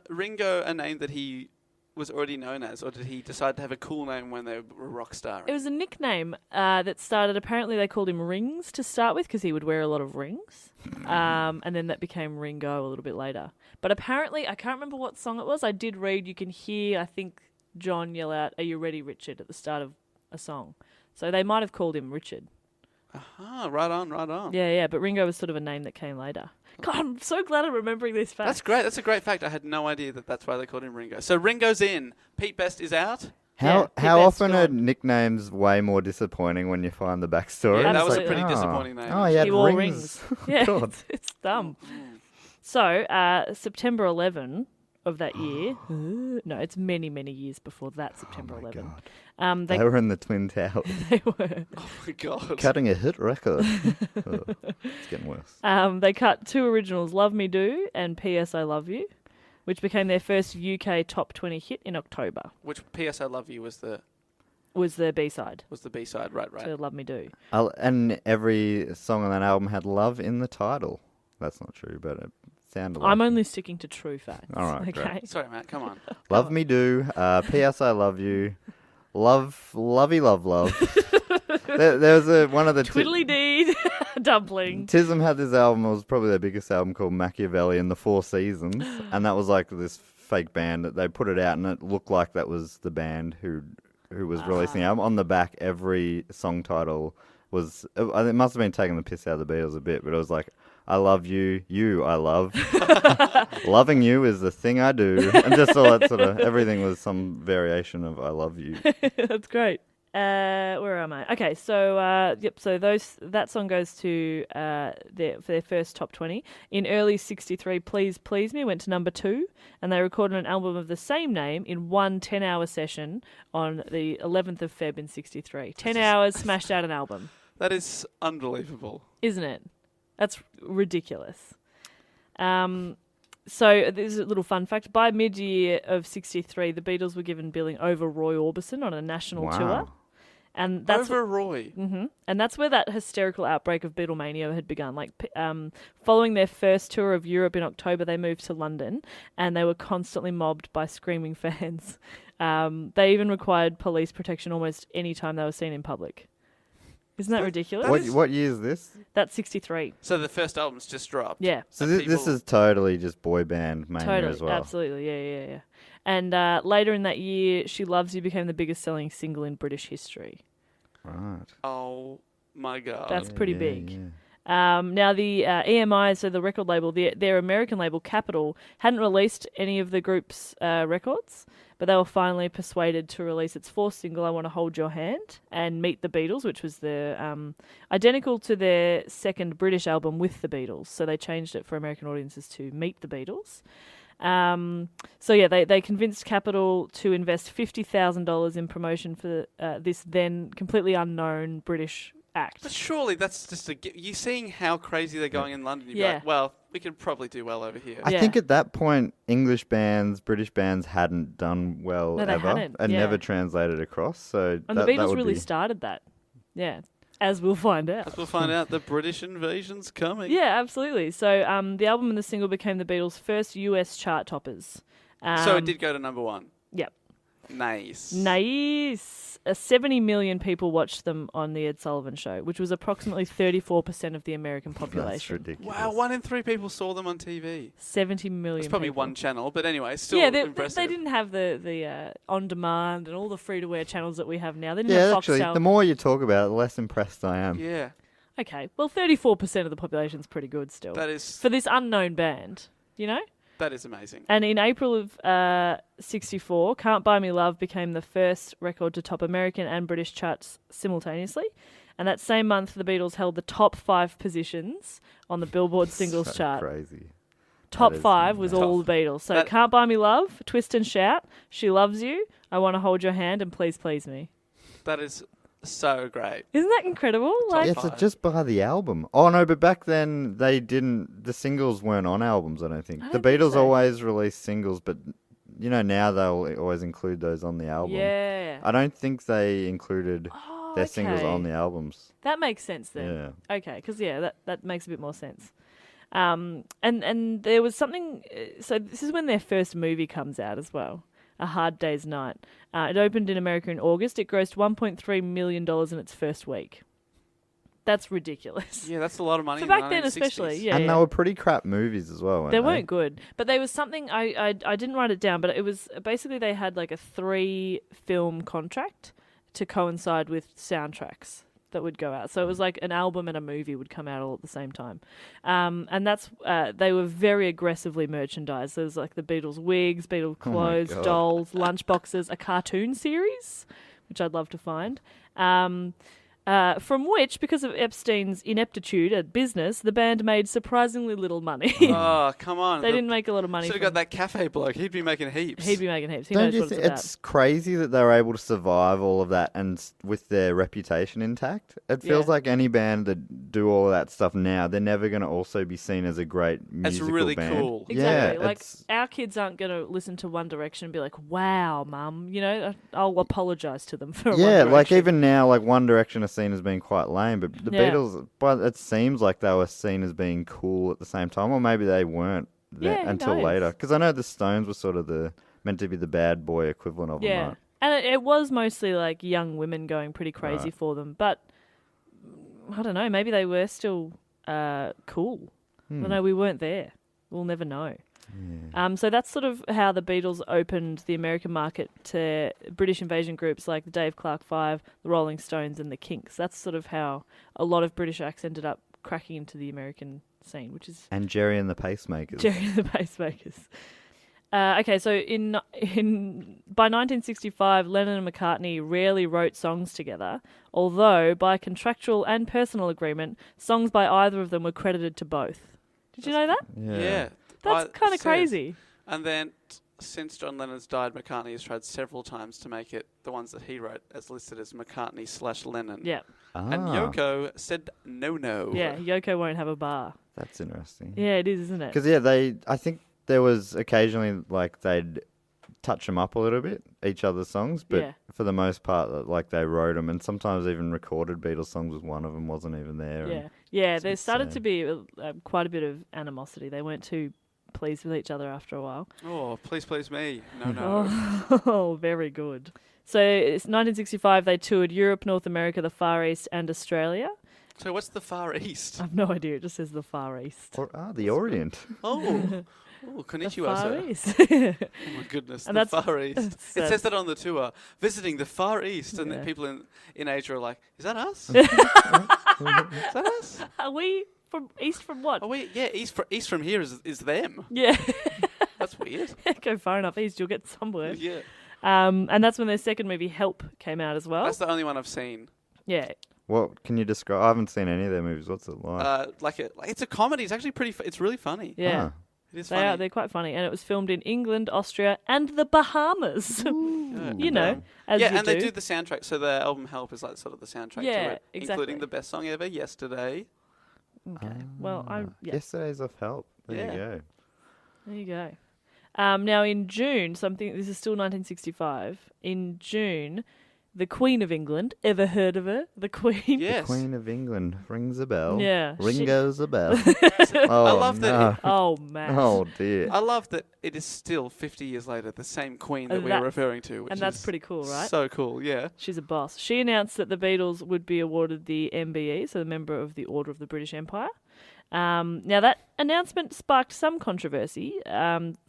Ringo a name that he was already known as, or did he decide to have a cool name when they were rock starring? It was a nickname that started, apparently they called him Rings to start with because he would wear a lot of rings. And then that became Ringo a little bit later. But apparently, I can't remember what song it was. I did read, you can hear, I think, John yell out, "Are you ready, Richard?" at the start of a song. So they might have called him Richard. Aha, right on, right on. Yeah, but Ringo was sort of a name that came later. God, I'm so glad I'm remembering these facts. That's great. That's a great fact. I had no idea that's why they called him Ringo. So Ringo's in. Pete Best is out. Yeah, Pete How Best's often are gone. nicknames way more disappointing when you find the backstory? Yeah, that was a Absolutely. pretty disappointing name. Oh, he had He wore rings. rings. Yeah, God. it's dumb. So, September 11 of that year. No, it's many, many years before that September 11. God. They They were in the Twin Towers, they were. Oh my god. cutting a hit record. Oh, it's getting worse. They cut two originals, "Love Me Do" and "P.S. I Love You," which became their first UK top 20 hit in October. Which P.S. I Love You was the B-side B-side, right. to "Love Me Do." And every song on that album had love in the title. That's not true, but it sounded like I'm it. only sticking to true facts. All right, okay. great. Sorry, Matt, come on. Love Me Do, P.S. I Love You, Lovey Love Love. there was one of the... Twiddly deed, dumpling. Tism had this album, it was probably their biggest album, called Machiavelli and the Four Seasons, and that was like this fake band that they put it out and it looked like that was the band who was releasing the album. On the back, every song title was... It must have been taking the piss out of the Beatles a bit, but it was like, I love you, you I love. Loving you is the thing I do. And just all that sort of, everything was some variation of I love you. That's great. Where am I? Okay, so so that song goes to for their first top 20. In early '63, "Please Please Me" went to number 2, and they recorded an album of the same name in one 10-hour session on the 11th of Feb in '63. 10 hours, smashed out an album. That is unbelievable. Isn't it? That's ridiculous. So there's a little fun fact. By mid-year of '63, the Beatles were given billing over Roy Orbison on a national tour. And that's Over Roy. and that's where that hysterical outbreak of Beatlemania had begun. Like, following their first tour of Europe in October, they moved to London, and they were constantly mobbed by screaming fans. They even required police protection almost any time they were seen in public. Isn't that ridiculous? What year is this? That's '63. So the first album's just dropped. Yeah. So And this people- is totally just boy band mania Totally, as well. absolutely, yeah. And later in that year, "She Loves You" became the biggest selling single in British history. Right. Oh my god. That's pretty Yeah, big. yeah. Now, the EMI, so the record label, their American label, Capitol, hadn't released any of the group's records, but they were finally persuaded to release its fourth single, "I Want to Hold Your Hand," and "Meet the Beatles," which was identical to their second British album with the Beatles. So they changed it for American audiences to "Meet the Beatles." So yeah, they convinced Capitol to invest $50,000 in promotion for this then completely unknown British act. But surely that's just you seeing how crazy they're going in London. You'd be Yeah. like, well, we could probably do well over here. I Yeah. think at that point, English bands, British bands hadn't done well No, they ever hadn't, and yeah. never translated across. So And that the Beatles would really be... started that. Yeah, as we'll find out. As we'll find out, the British invasion's coming. Yeah, absolutely. So the album and the single became the Beatles' first US chart toppers. So it did go to number 1. Yep. Nice. 70 million people watched them on the Ed Sullivan Show, which was approximately 34% of the American That's population. ridiculous. Wow, 1 in 3 people saw them on TV. 70 million. It's probably people. one channel, but anyway, still impressive. They didn't have the on demand and all the free to air channels that we have now. They didn't Yeah, have actually, Foxtel. the more you talk about it, the less impressed I am. Yeah, Okay, well, 34% of the population's pretty good still that is for this unknown band. You know. that is amazing. And in April of 64, Can't Buy Me Love became the first record to top American and British charts simultaneously. And that same month, the Beatles held the top 5 positions on the Billboard Singles So Chart. crazy. Top That is 5 was nuts. all the Beatles. So That- Can't Buy Me Love, Twist and Shout, She Loves You, I Want to Hold Your Hand, and Please Please Me. That is so great. Isn't that incredible? Like, Yeah, so just buy the album. Oh no, but back then they didn't. The singles weren't on albums. I don't think. I The don't think Beatles so. always released singles, but now they'll always include those on the album. yeah. I don't think they included Oh, their singles okay. on the albums. That makes sense then. Yeah. Okay, because that makes a bit more sense. And there was something. So this is when their first movie comes out as well, A Hard Day's Night. It opened in America in August. It grossed $1.3 million in its first week. That's ridiculous. Yeah, that's a lot of money. For in the back then, 1960s. especially, yeah. And yeah. they were pretty crap movies as well. They weren't good, but there was something I didn't write it down, but it was basically they had like a 3-film contract to coincide with soundtracks that would go out. So it was like an album and a movie would come out all at the same time, and that's they were very aggressively merchandised. There was like the Beatles wigs, Beatles Oh my clothes, God. dolls, lunchboxes, a cartoon series, which I'd love to find. From which, because of Epstein's ineptitude at business, the band made surprisingly little money. Oh, come on. They didn't make a lot of money. Should have got that cafe bloke. He'd be making heaps. He'd be making heaps. He Don't knows you what think it's about. it's crazy that they were able to survive all of that and with their reputation intact? It feels Yeah. like any band that do all of that stuff now, they're never going to also be seen as a great That's musical really band. cool. Exactly. Yeah, Like, it's- our kids aren't going to listen to One Direction and be like, wow, Mum. You know, I'll apologise to them for yeah, One like Direction. even now, like One Direction is seen as being quite lame, but the Yeah. Beatles, but it seems like they were seen as being cool at the same time, or maybe they weren't Yeah, who until knows? later. Because I know the Stones were sort of meant to be the bad boy equivalent of them. Yeah. Right? And it was mostly like young women going pretty crazy Right. for them. But I don't know, maybe they were still cool. I don't know, we weren't there. We'll never know. So that's sort of how the Beatles opened the American market to British invasion groups like the Dave Clark Five, the Rolling Stones, and the Kinks. That's sort of how a lot of British acts ended up cracking into the American scene, which is And Gerry and the Pacemakers. Gerry and the Pacemakers. Okay, so by 1965, Lennon and McCartney rarely wrote songs together, although by contractual and personal agreement, songs by either of them were credited to both. Did you know that? Yeah. That's kind of Says. crazy. And then, since John Lennon's died, McCartney has tried several times to make it the ones that he wrote as listed as McCartney/Lennon. Yeah, And Ah, Yoko said no. yeah. Yoko won't have a bar. that's interesting. Yeah, it is, isn't it? Because I think there was occasionally like they'd touch them up a little bit, each other's songs, but Yeah. for the most part, like they wrote them, and sometimes even recorded Beatles songs with one of them wasn't even there. Yeah, and yeah. it's a There bit started sad. to be quite a bit of animosity. They weren't too pleased with each other after a while. Oh, please me. No. Oh, very good. So it's 1965. They toured Europe, North America, the Far East, and Australia. So what's the Far East? I've no idea. It just says the Far East. The Orient. Oh, The konnichiwa, Far sir. East. Oh my goodness, And the that's- Far East. It that's- says that on the tour, visiting the Far East, and Yeah. then people in Asia are like, "Is that us? Is that us? Are we from east from what? Oh wait, yeah, east from here is them. Yeah. That's weird. Go far enough east, you'll get somewhere. Yeah, And that's when their second movie, Help, came out as well. that's the only one I've seen. Yeah. What can you describe? I haven't seen any of their movies. What's it like? It's a comedy. It's actually pretty. It's really funny. Yeah. Ah. It is They funny. are. They're quite funny. And it was filmed in England, Austria, and the Bahamas. Yeah. You know, as Yeah, you and do. they do the soundtrack. So the album Help is like sort of the soundtrack Yeah, to it, exactly. including the best song ever, Yesterday. Okay. Well, Yesterday's off Help. There Yeah. you go. There you go. Now in June, this is still 1965. In June, the Queen of England. Ever heard of her? The Queen? Yes. Queen of England rings a bell. Yeah, Ringo's a bell. I Oh, love that. no. Oh, man. Oh, dear. I love that it is still 50 years later the same Queen that we are referring to. Which And that's is pretty cool, right? So cool, yeah. She's a boss. She announced that the Beatles would be awarded the MBE, so the Member of the Order of the British Empire. Now, that announcement sparked some controversy.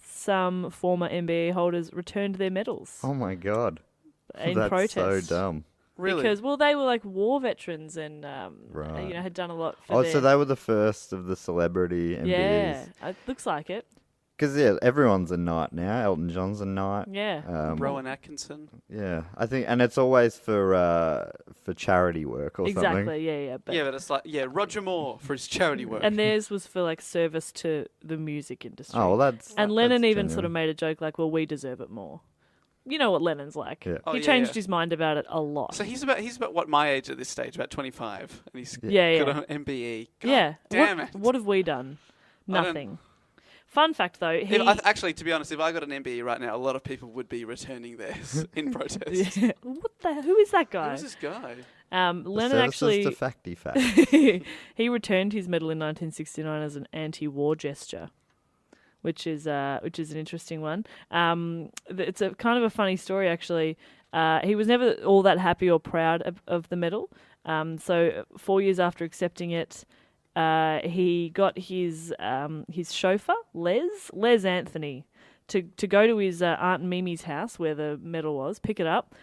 Some former MBE holders returned their medals Oh, my God. in That's protest. so dumb. Really? Because, well, they were like war veterans and, Right. had done a lot for Oh, their... so they were the first of the celebrity MBEs. Yeah, it looks like it. Because, yeah, everyone's a knight now. Elton John's a knight. Yeah. Rowan Atkinson. Yeah, I think, and it's always for charity work or something. Exactly, yeah. But Yeah, but it's like, Roger Moore for his charity work. And theirs was for like service to the music industry. Oh, well, that's and Lennon that's even sort of genuine. made a joke like, well, we deserve it more. You know what Lennon's like. Yeah. Oh, He yeah, changed yeah. his mind about it a lot. So he's about what my age at this stage, about 25, and he's Yeah. got an MBE. God Yeah. damn it. What have we done? I don't- Nothing. Fun fact though, he Actually, to be honest, if I got an MBE right now, a lot of people would be returning theirs in protest. Yeah. Who is that guy? Who's this guy? Lennon Services actually to facty fact. he returned his medal in 1969 as an anti-war gesture, which is an interesting one. It's a kind of a funny story actually. He was never all that happy or proud of the medal. So 4 years after accepting it, he got his chauffeur Les Anthony to go to his Aunt Mimi's house where the medal was, pick it up,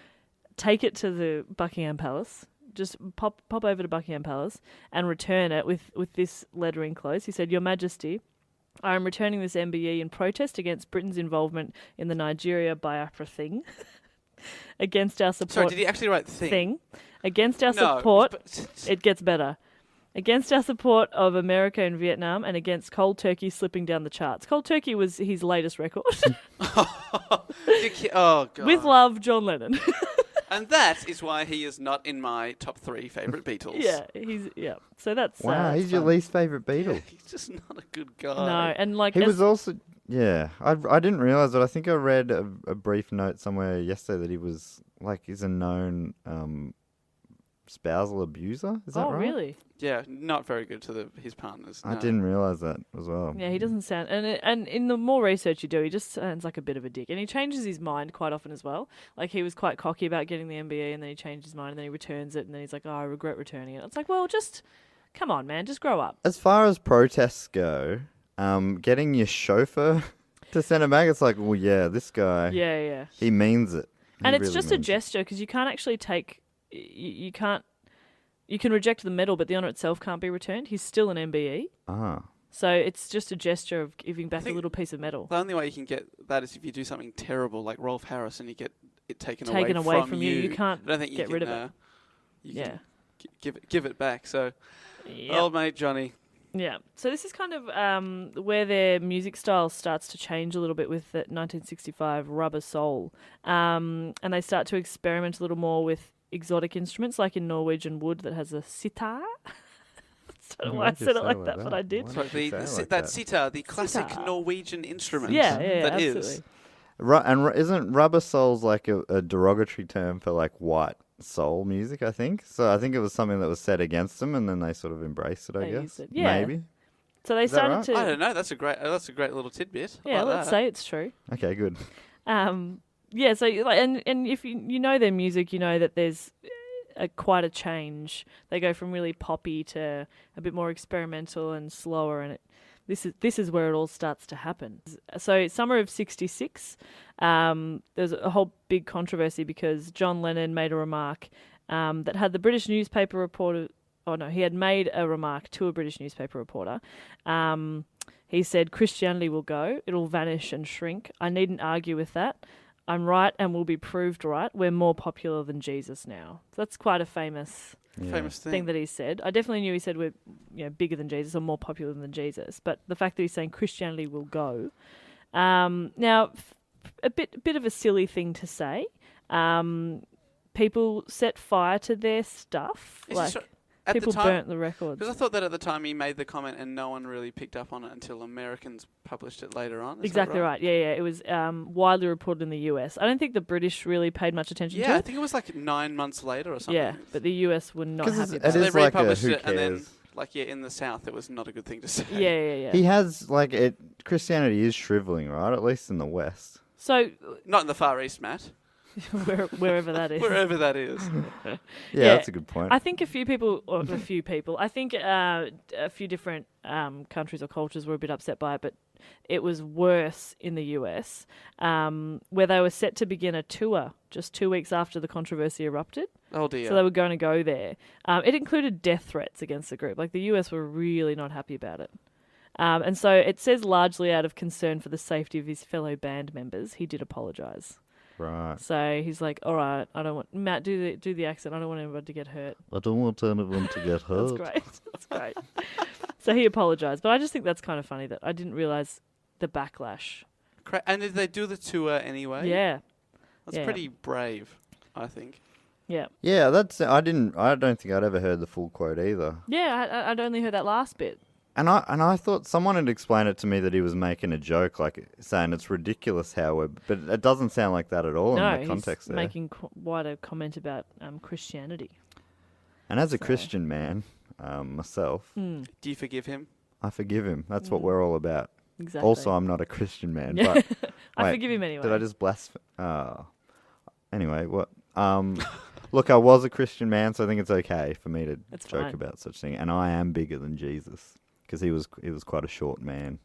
take it to the Buckingham Palace. Just pop over to Buckingham Palace and return it with this letter enclosed. He said, "Your Majesty, I am returning this MBE in protest against Britain's involvement in the Nigeria-Biafra thing, against our support." Sorry, did he actually write thing? Against our No, support, but- it gets better. Against our support of America and Vietnam, and against Cold Turkey slipping down the charts. Cold Turkey was his latest record. Oh, God. With love, John Lennon. And that is why he is not in my top 3 favourite Beatles. Yeah. So that's Wow, he's your fun. least favourite Beatle. He's just not a good guy. No, and like He as- was also, yeah, I didn't realise it. I think I read a brief note somewhere yesterday that he was, he's a known spousal abuser. Is that oh right? really? Yeah, not very good to his partners. I no. didn't realise that as well. Yeah, he doesn't sound, and in the more research you do, he just sounds like a bit of a dick, and he changes his mind quite often as well. Like he was quite cocky about getting the MBE, and then he changed his mind, and then he returns it, and then he's like, "Oh, I regret returning it." It's like, well, just come on, man, just grow up. As far as protests go, getting your chauffeur to send it back, it's like, well, yeah, this guy, Yeah. he means it. He And it's really just a means it. gesture because you can't actually take, you can't. You can reject the medal, but the honour itself can't be returned. He's still an MBE. Ah. So it's just a gesture of giving back a think little piece of metal. The only way you can get that is if you do something terrible like Rolf Harris and you get it taken away from you. You can't I don't think you get can, rid of it. You Yeah. can give it back. So, Yep. old mate Johnny. Yeah. So this is kind of where their music style starts to change a little bit with the 1965 Rubber Soul. And they start to experiment a little more with exotic instruments like in Norwegian wood that has a sitar. I don't know why I Why'd you said it say like that, but I did. Why So did you say it like that sitar, the classic Sitar. Norwegian instrument. Yeah, that is. absolutely. Isn't rubber soul's like a derogatory term for like white soul music, I think? So I think it was something that was said against them and then they sort of embraced it, I They guess. used it. Yeah. Maybe. So they Is that started right? to. I don't know. That's a great little tidbit. I Yeah, like let's that. say it's true. Okay, good. Yeah, so and if you know their music, you know that there's quite a change. They go from really poppy to a bit more experimental and slower, and this is where it all starts to happen. So summer of '66, there's a whole big controversy because John Lennon made a remark that had the British newspaper reporter. Oh no, he had made a remark to a British newspaper reporter. He said, "Christianity will go. It'll vanish and shrink. I needn't argue with that. I'm right and will be proved right. We're more popular than Jesus now." So that's quite a famous Yeah. Famous thing thing. that he said. I definitely knew he said we're bigger than Jesus or more popular than Jesus. But the fact that he's saying Christianity will go. Now, a bit of a silly thing to say. People set fire to their stuff. Is like this right? At People the time, burnt the records. because I thought that at the time he made the comment and no one really picked up on it until Americans published it later on. Is that Exactly right. Yeah. It was widely reported in the US. I don't think the British really paid much attention to Yeah, I it. think it was like 9 months later or something. Yeah, but the US were not 'Cause happy it about So it. they is like a republished who it, and then, cares. like, in the South, it was not a good thing to say. Yeah. He has like it. Christianity is shriveling, right? At least in the West. So Not in the Far East, Matt. wherever that is. Wherever that is. Yeah, Yeah, that's a good point. I think I think a few different countries or cultures were a bit upset by it, but it was worse in the US, where they were set to begin a tour just 2 weeks after the controversy erupted. Oh, dear. So they were going to go there. It included death threats against the group. Like, the US were really not happy about it. And so it says largely out of concern for the safety of his fellow band members, he did apologise. Right. So he's like, all right, I don't want... Matt, do the accent. I don't want anyone to get hurt. I don't want anyone to get hurt. That's great. That's great. So he apologised. But I just think that's kind of funny that I didn't realise the backlash. And did they do the tour anyway? Yeah. That's Yeah. pretty brave, I think. Yeah. Yeah, that's. I don't think I'd ever heard the full quote either. Yeah, I'd only heard that last bit. And I thought someone had explained it to me that he was making a joke, like saying it's ridiculous how we're. But it doesn't sound like that at all No, in the context he's there. making quite a comment about Christianity. And as a So- Christian man, myself, Do you forgive him? I forgive him. That's what we're all about. Exactly. Also, I'm not a Christian man, Yeah. but I wait, forgive him anyway. did I just blaspheme? Anyway, what? Look, I was a Christian man, so I think it's okay for me to That's joke fine. about such thing. And I am bigger than Jesus because he was quite a short man.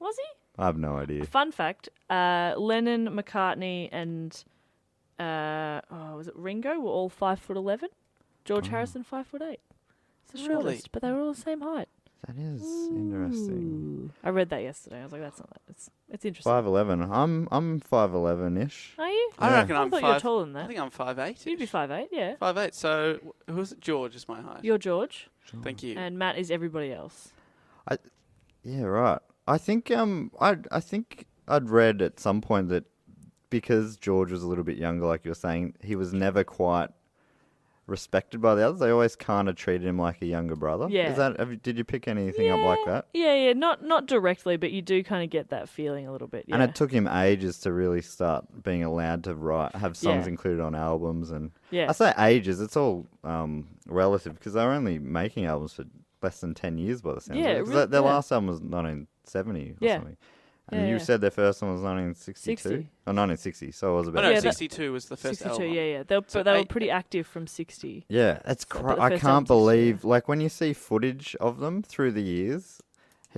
Was he? I have no idea. Fun fact, Lennon, McCartney and was it Ringo were all 5'11"? George Harrison 5'8". It's the Really? shortest, but they were all the same height. That is interesting. I read that yesterday. I was like, that's not that. It's interesting. 5'11". I'm 5'11"-ish. Are you? I Yeah. reckon I I'm thought you were 5. taller than I that. think I'm 5'8". You'd be 5'8", yeah. 5'8". So who's it? George is my height. You're George, Thank you. and Matt is everybody else. Yeah, right. I think I think I'd read at some point that because George was a little bit younger, like you were saying, he was never quite respected by the others. They always kind of treated him like a younger brother. Yeah. Is that? Did you pick anything up like that? Yeah. Not directly, but you do kind of get that feeling a little bit. Yeah. And it took him ages to really start being allowed to have songs Yeah. included on albums. And Yeah. I say ages, it's all relative because they were only making albums for less than 10 years by the sounds Yeah, of it. 'Cause really- their yeah. last album was 1970 or Yeah. something. And Yeah, you yeah. said their first one was 1962? 60. Oh, 1960, so it was Oh, about... no, Yeah, that- 62 was the first 62, album. yeah. So They were eight- pretty active from 60. Yeah, it's So, but the I first can't album's believe, like when you see footage of them through the years,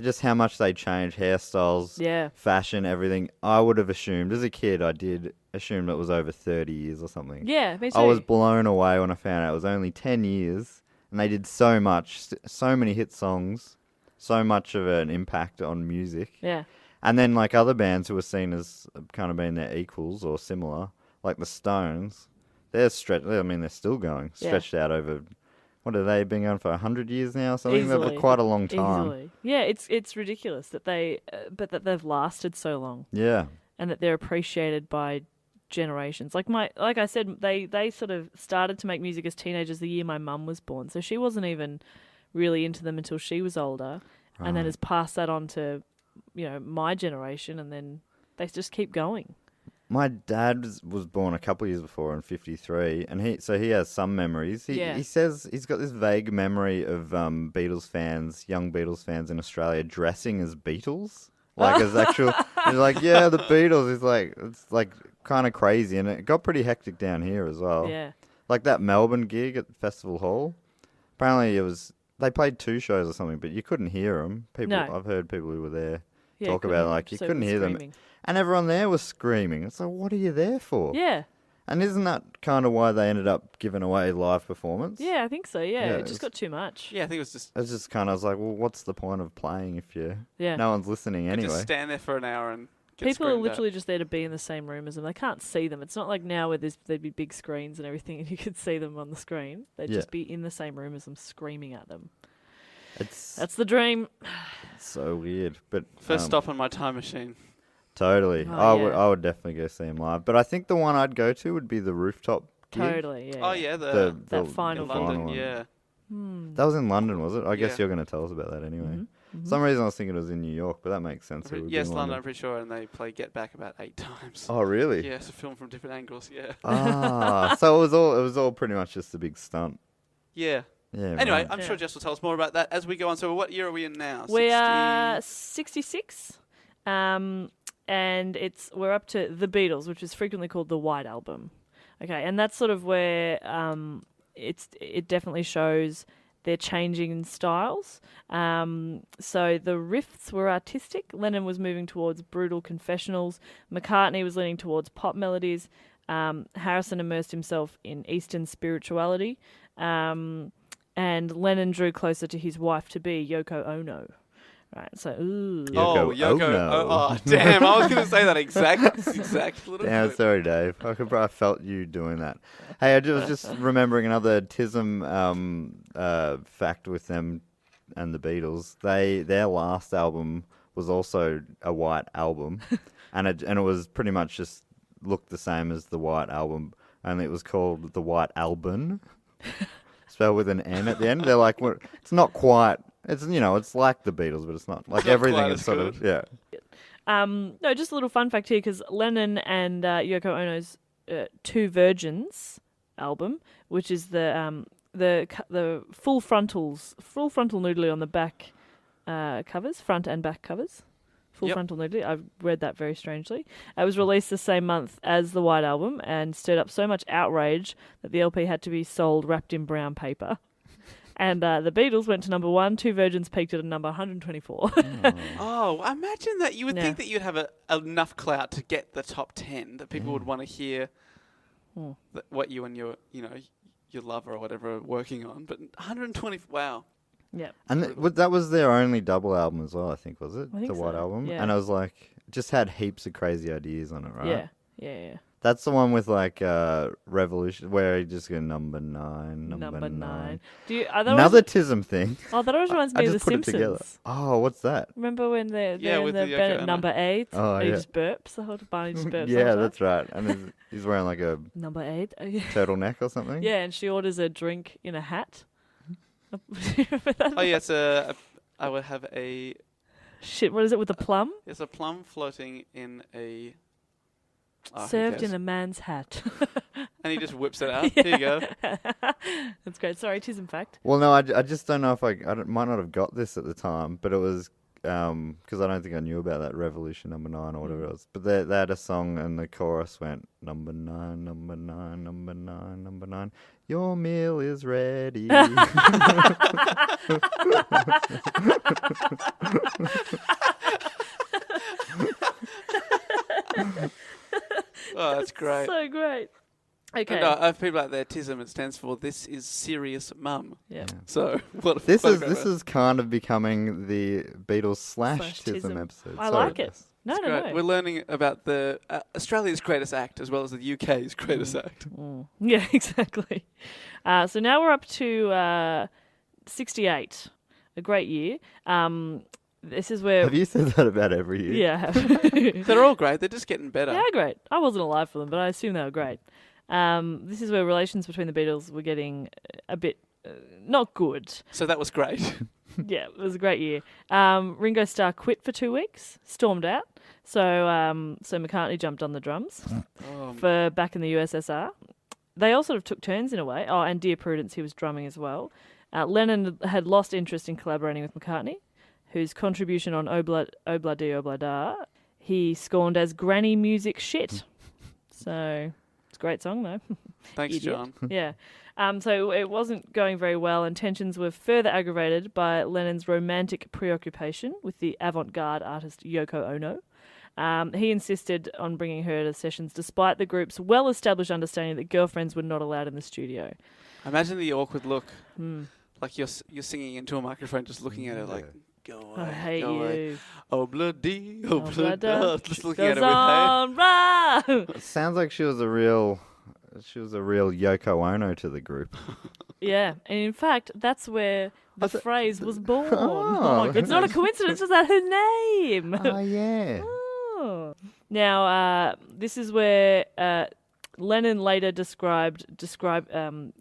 just how much they change, hairstyles, Yeah. fashion, everything. I would have assumed, as a kid, I did assume it was over 30 years or something. Yeah, me too. I was blown away when I found out it was only 10 years, and they did so much, so many hit songs, so much of an impact on music. Yeah. And then like other bands who were seen as kind of being their equals or similar, like the Stones, they're still going, Yeah. stretched out over, what have they been going for 100 years now or something? They've Easily. been quite a long time. Easily. Yeah, it's ridiculous that but that they've lasted so long Yeah. and that they're appreciated by generations. Like I said, they sort of started to make music as teenagers the year my mum was born. So she wasn't even really into them until she was older, and then has passed that on to, my generation, and then they just keep going. My dad was born a couple of years before in 53, and he has some memories. He says he's got this vague memory of young Beatles fans in Australia dressing as Beatles. Like as actual, he's like, yeah, the Beatles. It's like kind of crazy, and it got pretty hectic down here as well. Yeah. Like that Melbourne gig at the Festival Hall. Apparently, they played 2 shows or something, but you couldn't hear them. No. I've heard people who were there Yeah, talk about it, like you so couldn't hear them, screaming. and everyone there was screaming. It's like, what are you there for? Yeah. And isn't that kind of why they ended up giving away live performance? Yeah, I think so. Yeah, Yeah, it just got too much. Yeah, I think it was just... It's just kind of, I was like, well, what's the point of playing if no one's listening You anyway? just stand there for an hour and get People are screamed literally just there to be in the same room as them. They can't see them. It's not like now where there'd be big screens and everything and you could see them on the screen. They'd Yeah. just be in the same room as them, screaming at them. It's That's the dream. so weird. But at. First stop on my time machine. totally. Oh, yeah. I would definitely go see him live. But I think the one I'd go to would be the rooftop Totally, yeah. Oh, yeah. yeah, That the final in gig. London, one. yeah. That was in London, was it? I guess Yeah. you're going to tell us about that anyway. Mm-hmm. Some reason I was thinking it was in New York, but that makes sense. It would be Yes, in London, I'm pretty sure, and they play Get Back about 8 times. Oh, really? Yeah, it's a film from different angles, yeah. So it was all pretty much just a big stunt. Yeah. Yeah. Anyway, right. I'm sure Jess will tell us more about that as we go on. So what year are we in now? We are 66, and we're up to The Beatles, which is frequently called the White Album. Okay, and that's sort of where it definitely shows they're changing in styles. So the riffs were artistic. Lennon was moving towards brutal confessionals. McCartney was leaning towards pop melodies. Harrison immersed himself in Eastern spirituality. And Lennon drew closer to his wife-to-be, Yoko Ono. Right, so, ooh. Yoko Ono. Oh, damn, I was going to say that exact little Damn, bit. sorry, Dave. I felt you doing that. Hey, I was just remembering another TISM fact with them and the Beatles. Their last album was also a white album, and it was pretty much just looked the same as the White Album, only it was called the White Album, spelled with an N at the end. They're like, well, it's not quite. It's it's like the Beatles, but it's not like Not everything quite is as sort good. of yeah. No, just a little fun fact here, because Lennon and Yoko Ono's Two Virgins album, which is the full frontal nudity on the back covers, front and back covers. Full Yep. frontal nudity. I've read that very strangely. It was released the same month as the White Album and stirred up so much outrage that the LP had to be sold wrapped in brown paper. And the Beatles went to number 1. Two Virgins peaked at number 124. Oh, imagine that. You would Yeah. think that you'd have enough clout to get the top 10, that people would want to hear what you and your lover or whatever are working on. But 120, wow. Yeah. And that was their only double album as well, I think, was it? I think the White so, Album. yeah. And I was like, just had heaps of crazy ideas on it, right? Yeah. That's the one with like Revolution, where he just go number 9. Number 9. Another TISM thing. Oh, that always reminds I me of The just put it together. Simpsons. Oh, what's that? Remember when they're in with the the bed Yoko at Ono. number 8? Oh, and he yeah. just burps the whole time. Barney just burps the Yeah, whole time. that's right. And he's wearing like a Number 8. Oh, yeah. turtleneck or something. Yeah, and she orders a drink in a hat. Remember that? Oh, yeah, I would have a Shit, what is it with the plum? It's a plum floating in a... Oh, who Served cares? in a man's hat. And he just whips it out. Here you go. That's great. Sorry, TISM fact. Well, no, I just don't know if might not have got this at the time, but it was because I don't think I knew about that Revolution number 9 or whatever it was. But they had a song and the chorus went number 9, number 9, number 9, number 9. Your meal is ready. Oh, that's great. So great. Okay. And I have people out there, TISM, it stands for This Is Serious Mum. Yeah. So, what This what a is great this word. is kind of becoming the Beatles slash TISM TISM. episode. I Sorry, like it. Jess. No, It's no, great. no. We're learning about the Australia's greatest act as well as the UK's greatest act. Yeah, exactly. So now we're up to 68. A great year. This is where... Have you said that about every year? Yeah, I have. They're all great. They're just getting better. Yeah, great. I wasn't alive for them, but I assume they were great. This is where relations between the Beatles were getting a bit not good. So that was great. Yeah, it was a great year. Ringo Starr quit for 2 weeks, stormed out. So McCartney jumped on the drums for back in the USSR. They all sort of took turns in a way. Oh, and Dear Prudence, he was drumming as well. Lennon had lost interest in collaborating with McCartney, whose contribution on Obla Di Obla Da he scorned as granny music shit. So it's a great song though. Thanks, Idiot. John. Yeah. So it wasn't going very well, and tensions were further aggravated by Lennon's romantic preoccupation with the avant-garde artist Yoko Ono. He insisted on bringing her to sessions despite the group's well-established understanding that girlfriends were not allowed in the studio. Imagine the awkward look. Like you're singing into a microphone, just looking at it like, go away. I hate go away. you. Oh, bloody, oh, bloody. Blood Just looking at goes it with, hey. on right. It sounds like she was a real Yoko Ono to the group. Yeah, and in fact, that's where the phrase was born. Oh, It's not a coincidence, it's that her name. Oh yeah. Oh. Now, this is where Lennon later described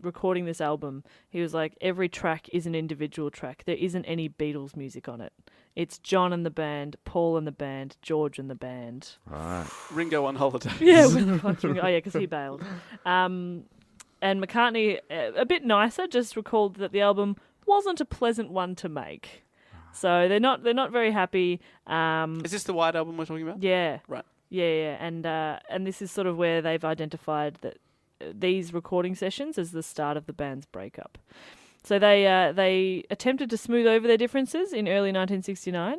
recording this album. He was like, every track is an individual track. There isn't any Beatles music on it. It's John and the band, Paul and the band, George and the band. Right. Ringo on holiday. Yeah, because he bailed. And McCartney, a bit nicer, just recalled that the album wasn't a pleasant one to make. So they're not very happy. Is this the White Album we're talking about? Yeah. Right. Yeah. And this is sort of where they've identified that these recording sessions as the start of the band's breakup. So they attempted to smooth over their differences in early 1969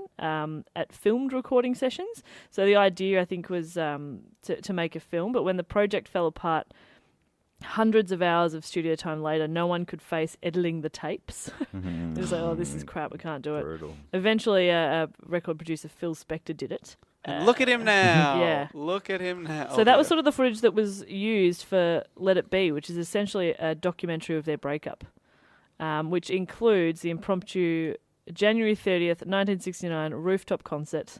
at filmed recording sessions. So the idea, I think, was to make a film. But when the project fell apart, hundreds of hours of studio time later, no one could face editing the tapes. It was like, oh, this is crap, we can't do it. Brutal. Eventually, a record producer, Phil Spector, did it. And look at him now. Yeah. Look at him now. So that was sort of the footage that was used for Let It Be, which is essentially a documentary of their breakup, which includes the impromptu January 30th, 1969 rooftop concert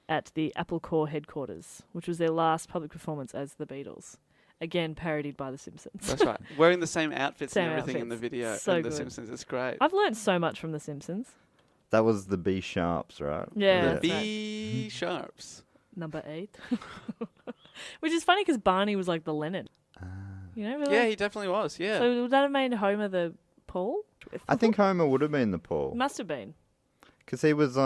at the Apple Corps headquarters, which was their last public performance as the Beatles. Again, parodied by The Simpsons. That's right. Wearing the same outfits Same and everything in the outfits. video. So and The good. Simpsons. It's great. I've learnt so much from The Simpsons. That was the B sharps, right? Yeah. The That's right. B sharps. Number 8. Which is funny because Barney was like the Lennon. You know? Yeah, he definitely was. Yeah. So would that have made Homer the Paul? I think Homer would have been the Paul. Must have been. Because he was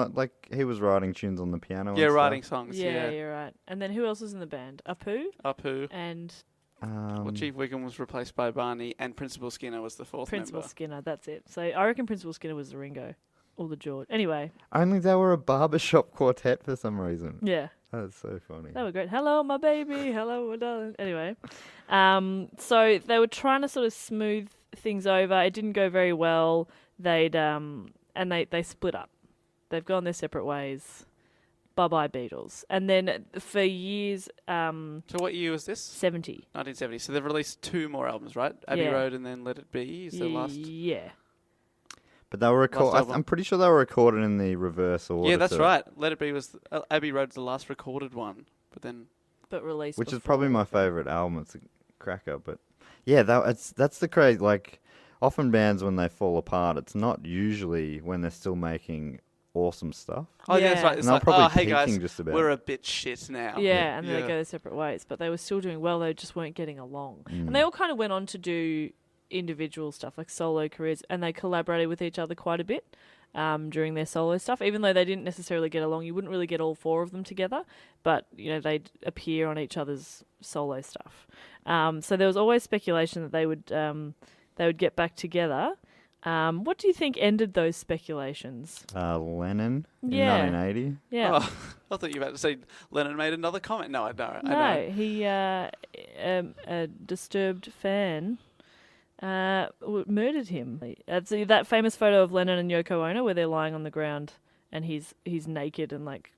he was writing tunes on the piano. yeah, and writing stuff. songs. Yeah, you're right. And then who else was in the band? Apu Apu. and Well, Chief Wiggum was replaced by Barney, and Principal Skinner was the fourth Principal member. Skinner. That's it. So I reckon Principal Skinner was the Ringo or the George. Anyway, Only they were a barbershop quartet for some reason. yeah. That's so funny. They were great. Hello, my baby. Hello, my darling. Anyway, so they were trying to sort of smooth things over. It didn't go very well. They split up. They've gone their separate ways. Bye-bye Beatles. And then for years, So what year was this? 70. 1970. So they've released 2 more albums, right? Abbey Yeah. Road and then Let It Be is the last. Yeah. But they were album. I'm pretty sure they were recorded in the reverse order. Yeah, that's to- right. Let It Be was Abbey Road's the last recorded one, but then But released Which is before. probably my favourite album. It's a cracker, but yeah, that's the crazy. Like, often bands when they fall apart, it's not usually when they're still making awesome stuff. oh yeah, Yeah. that's right. It's And they're like, probably oh hey guys, peaking just about. we're a bit shit now. Yeah, and then Yeah. they go their separate ways. But they were still doing well. They just weren't getting along. Mm. And they all kind of went on to do individual stuff, like solo careers, and they collaborated with each other quite a bit during their solo stuff. Even though they didn't necessarily get along, you wouldn't really get all 4 of them together, but you know they'd appear on each other's solo stuff. So there was always speculation that they would get back together. What do you think ended those speculations? Lennon in Yeah. 1980. Yeah. Oh, I thought you were about to say Lennon made another comment. No, I don't. I No, know. he, a disturbed fan, murdered him. That's that famous photo of Lennon and Yoko Ono where they're lying on the ground and he's naked and like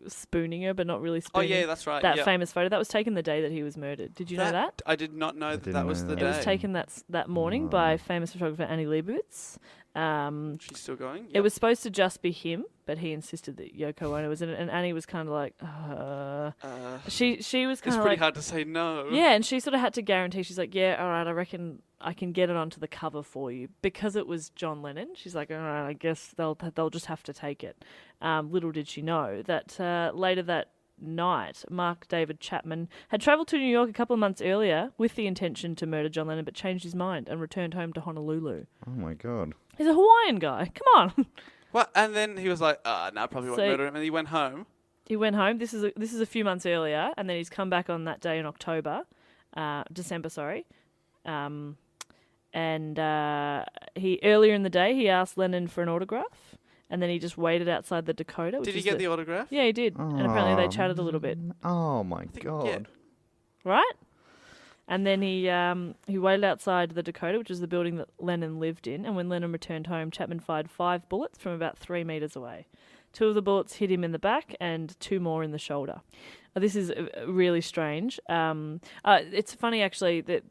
spooning her, but not really Oh spooning. yeah, that's right. That yeah. famous photo that was taken the day that he was murdered. Did you know that? I did not know that didn't was know the that. day. It was taken that morning by famous photographer Annie Leibovitz. She's still going. It was supposed to just be him, but he insisted that Yoko Ono was in it, and Annie was kind of like, she was It's kind of pretty like, hard to say no. yeah, and she sort of had to guarantee. She's like, yeah, all right, I reckon I can get it onto the cover for you because it was John Lennon. She's like, all right, I guess they'll just have to take it. Little did she know that later that night, Mark David Chapman had travelled to New York a couple of months earlier with the intention to murder John Lennon, but changed his mind and returned home to Honolulu. Oh my god. He's a Hawaiian guy. Come on. Well, and then he was like, no, probably won't So- murder him. And he went home. He went home. This is a few months earlier, and then he's come back on that day in December. Sorry, and he earlier in the day he asked Lennon for an autograph, and then he just waited outside the Dakota. Which Did he is get the autograph? Yeah, he did, and apparently they chatted a little bit, Oh my god. yeah. right? And then he waited outside the Dakota, which is the building that Lennon lived in. And when Lennon returned home, Chapman fired 5 bullets from about 3 meters away. 2 of the bullets hit him in the back and 2 more in the shoulder. This is really strange. It's funny, actually, that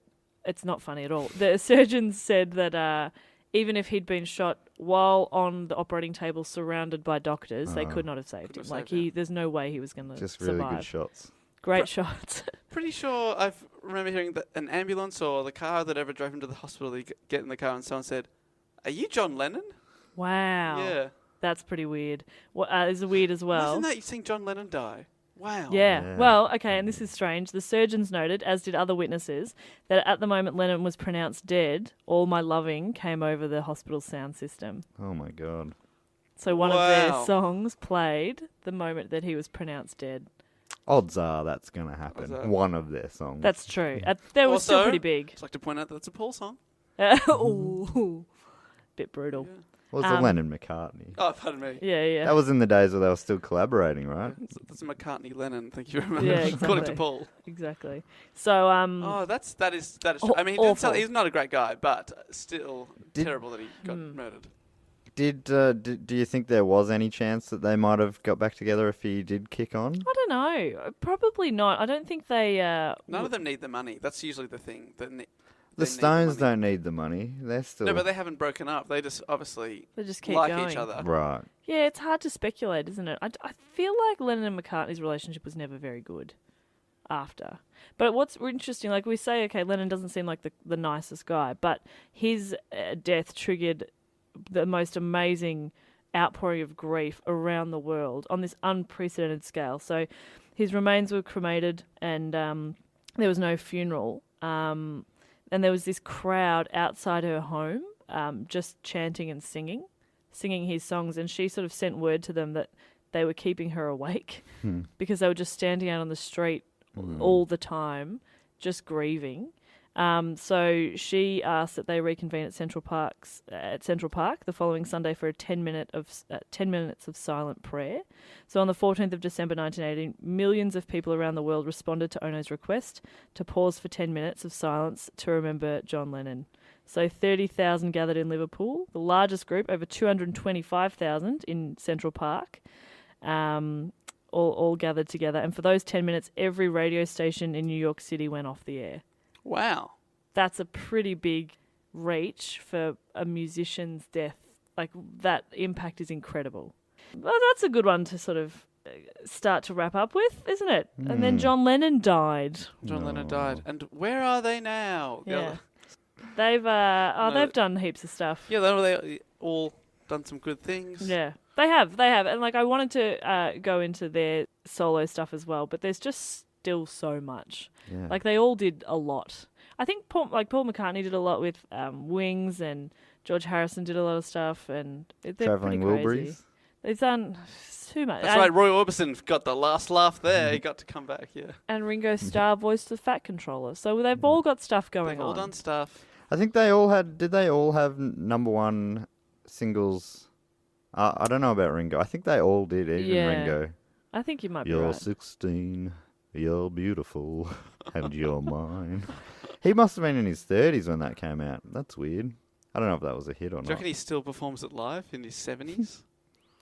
it's not funny at all. The surgeons said that even if he'd been shot while on the operating table surrounded by doctors, they could not have saved him. Couldn't have Like, saved him. there's no way he was going to Just survive. really good shots. Great shot. Pretty sure I remember hearing that an ambulance or the car that ever drove him to the hospital, they get in the car and someone said, "Are you John Lennon?" Wow. Yeah. That's pretty weird. What is weird as well? Imagine that, you've seen John Lennon die. Wow. Yeah. Well, okay, and this is strange. The surgeons noted, as did other witnesses, that at the moment Lennon was pronounced dead, All My Loving came over the hospital's sound system. Oh my god. So one of their songs played the moment that he was pronounced dead. Odds are that's going to happen. One of their songs. That's true. They were still pretty big. I'd like to point out that it's a Paul song. Ooh. Bit brutal. Yeah. Well, it's a Lennon-McCartney. Oh, pardon me. Yeah. That was in the days where they were still collaborating, right? That's a McCartney-Lennon. Thank you very much. Yeah, exactly. According to Paul. Exactly. So, that is true. I mean, awful. he's not a great guy, but still terrible that he got murdered. Do you think there was any chance that they might have got back together if he did kick on? I don't know. Probably not. I don't think they... None of them need the money. That's usually the thing. The Stones don't need the money. They're still... No, but they haven't broken up. They just obviously keep like going. each other. Right. Yeah, it's hard to speculate, isn't it? I feel like Lennon and McCartney's relationship was never very good after. But what's interesting, like we say, okay, Lennon doesn't seem like the nicest guy, but his death triggered the most amazing outpouring of grief around the world on this unprecedented scale. So his remains were cremated and there was no funeral. And there was this crowd outside her home just chanting and singing his songs. And she sort of sent word to them that they were keeping her awake because they were just standing out on the street all the time, just grieving. So she asked that they reconvene at Central Park the following Sunday for 10 minutes of silent prayer. So on the 14th of December 1980, millions of people around the world responded to Ono's request to pause for 10 minutes of silence to remember John Lennon. So 30,000 gathered in Liverpool, the largest group, over 225,000 in Central Park, all gathered together. And for those 10 minutes, every radio station in New York City went off the air. Wow. That's a pretty big reach for a musician's death. Like, that impact is incredible. Well, that's a good one to sort of start to wrap up with, isn't it? And then John Lennon died. John Lennon died. And where are they now? Yeah. They've done heaps of stuff. Yeah, they all done some good things. Yeah. They have. And like, I wanted to go into their solo stuff as well, but there's just still so much. Yeah. Like, they all did a lot. I think Paul McCartney did a lot with Wings, and George Harrison did a lot of stuff, and they're Travelling pretty crazy. Wilburys. They've done too much. That's right, Roy Orbison got the last laugh there. He got to come back, yeah. And Ringo Starr voiced the Fat Controller. So they've all got stuff going They've all on. done stuff. I think they all had... Did they all have number one singles? I don't know about Ringo. I think they all did, even Ringo. I think you might be You're right. 16, you're beautiful, and you're mine. He must have been in his 30s when that came out. That's weird. I don't know if that was a hit or Do you not. reckon he still performs it live in his 70s?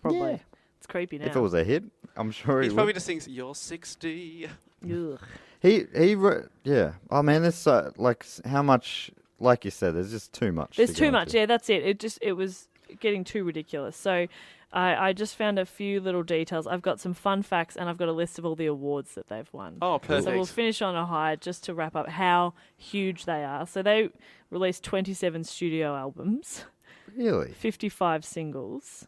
Probably. Yeah. It's creepy now. If it was a hit, I'm sure He he probably would. just sings, "You're 60. Ugh. Yeah. Oh man, there's so, like, how much, like you said, there's just too much. There's to go too much. into. Yeah, that's it. It was getting too ridiculous. So I just found a few little details. I've got some fun facts, and I've got a list of all the awards that they've won. Oh, perfect. So we'll finish on a high just to wrap up how huge they are. So they released 27 studio albums, Really? 55 singles.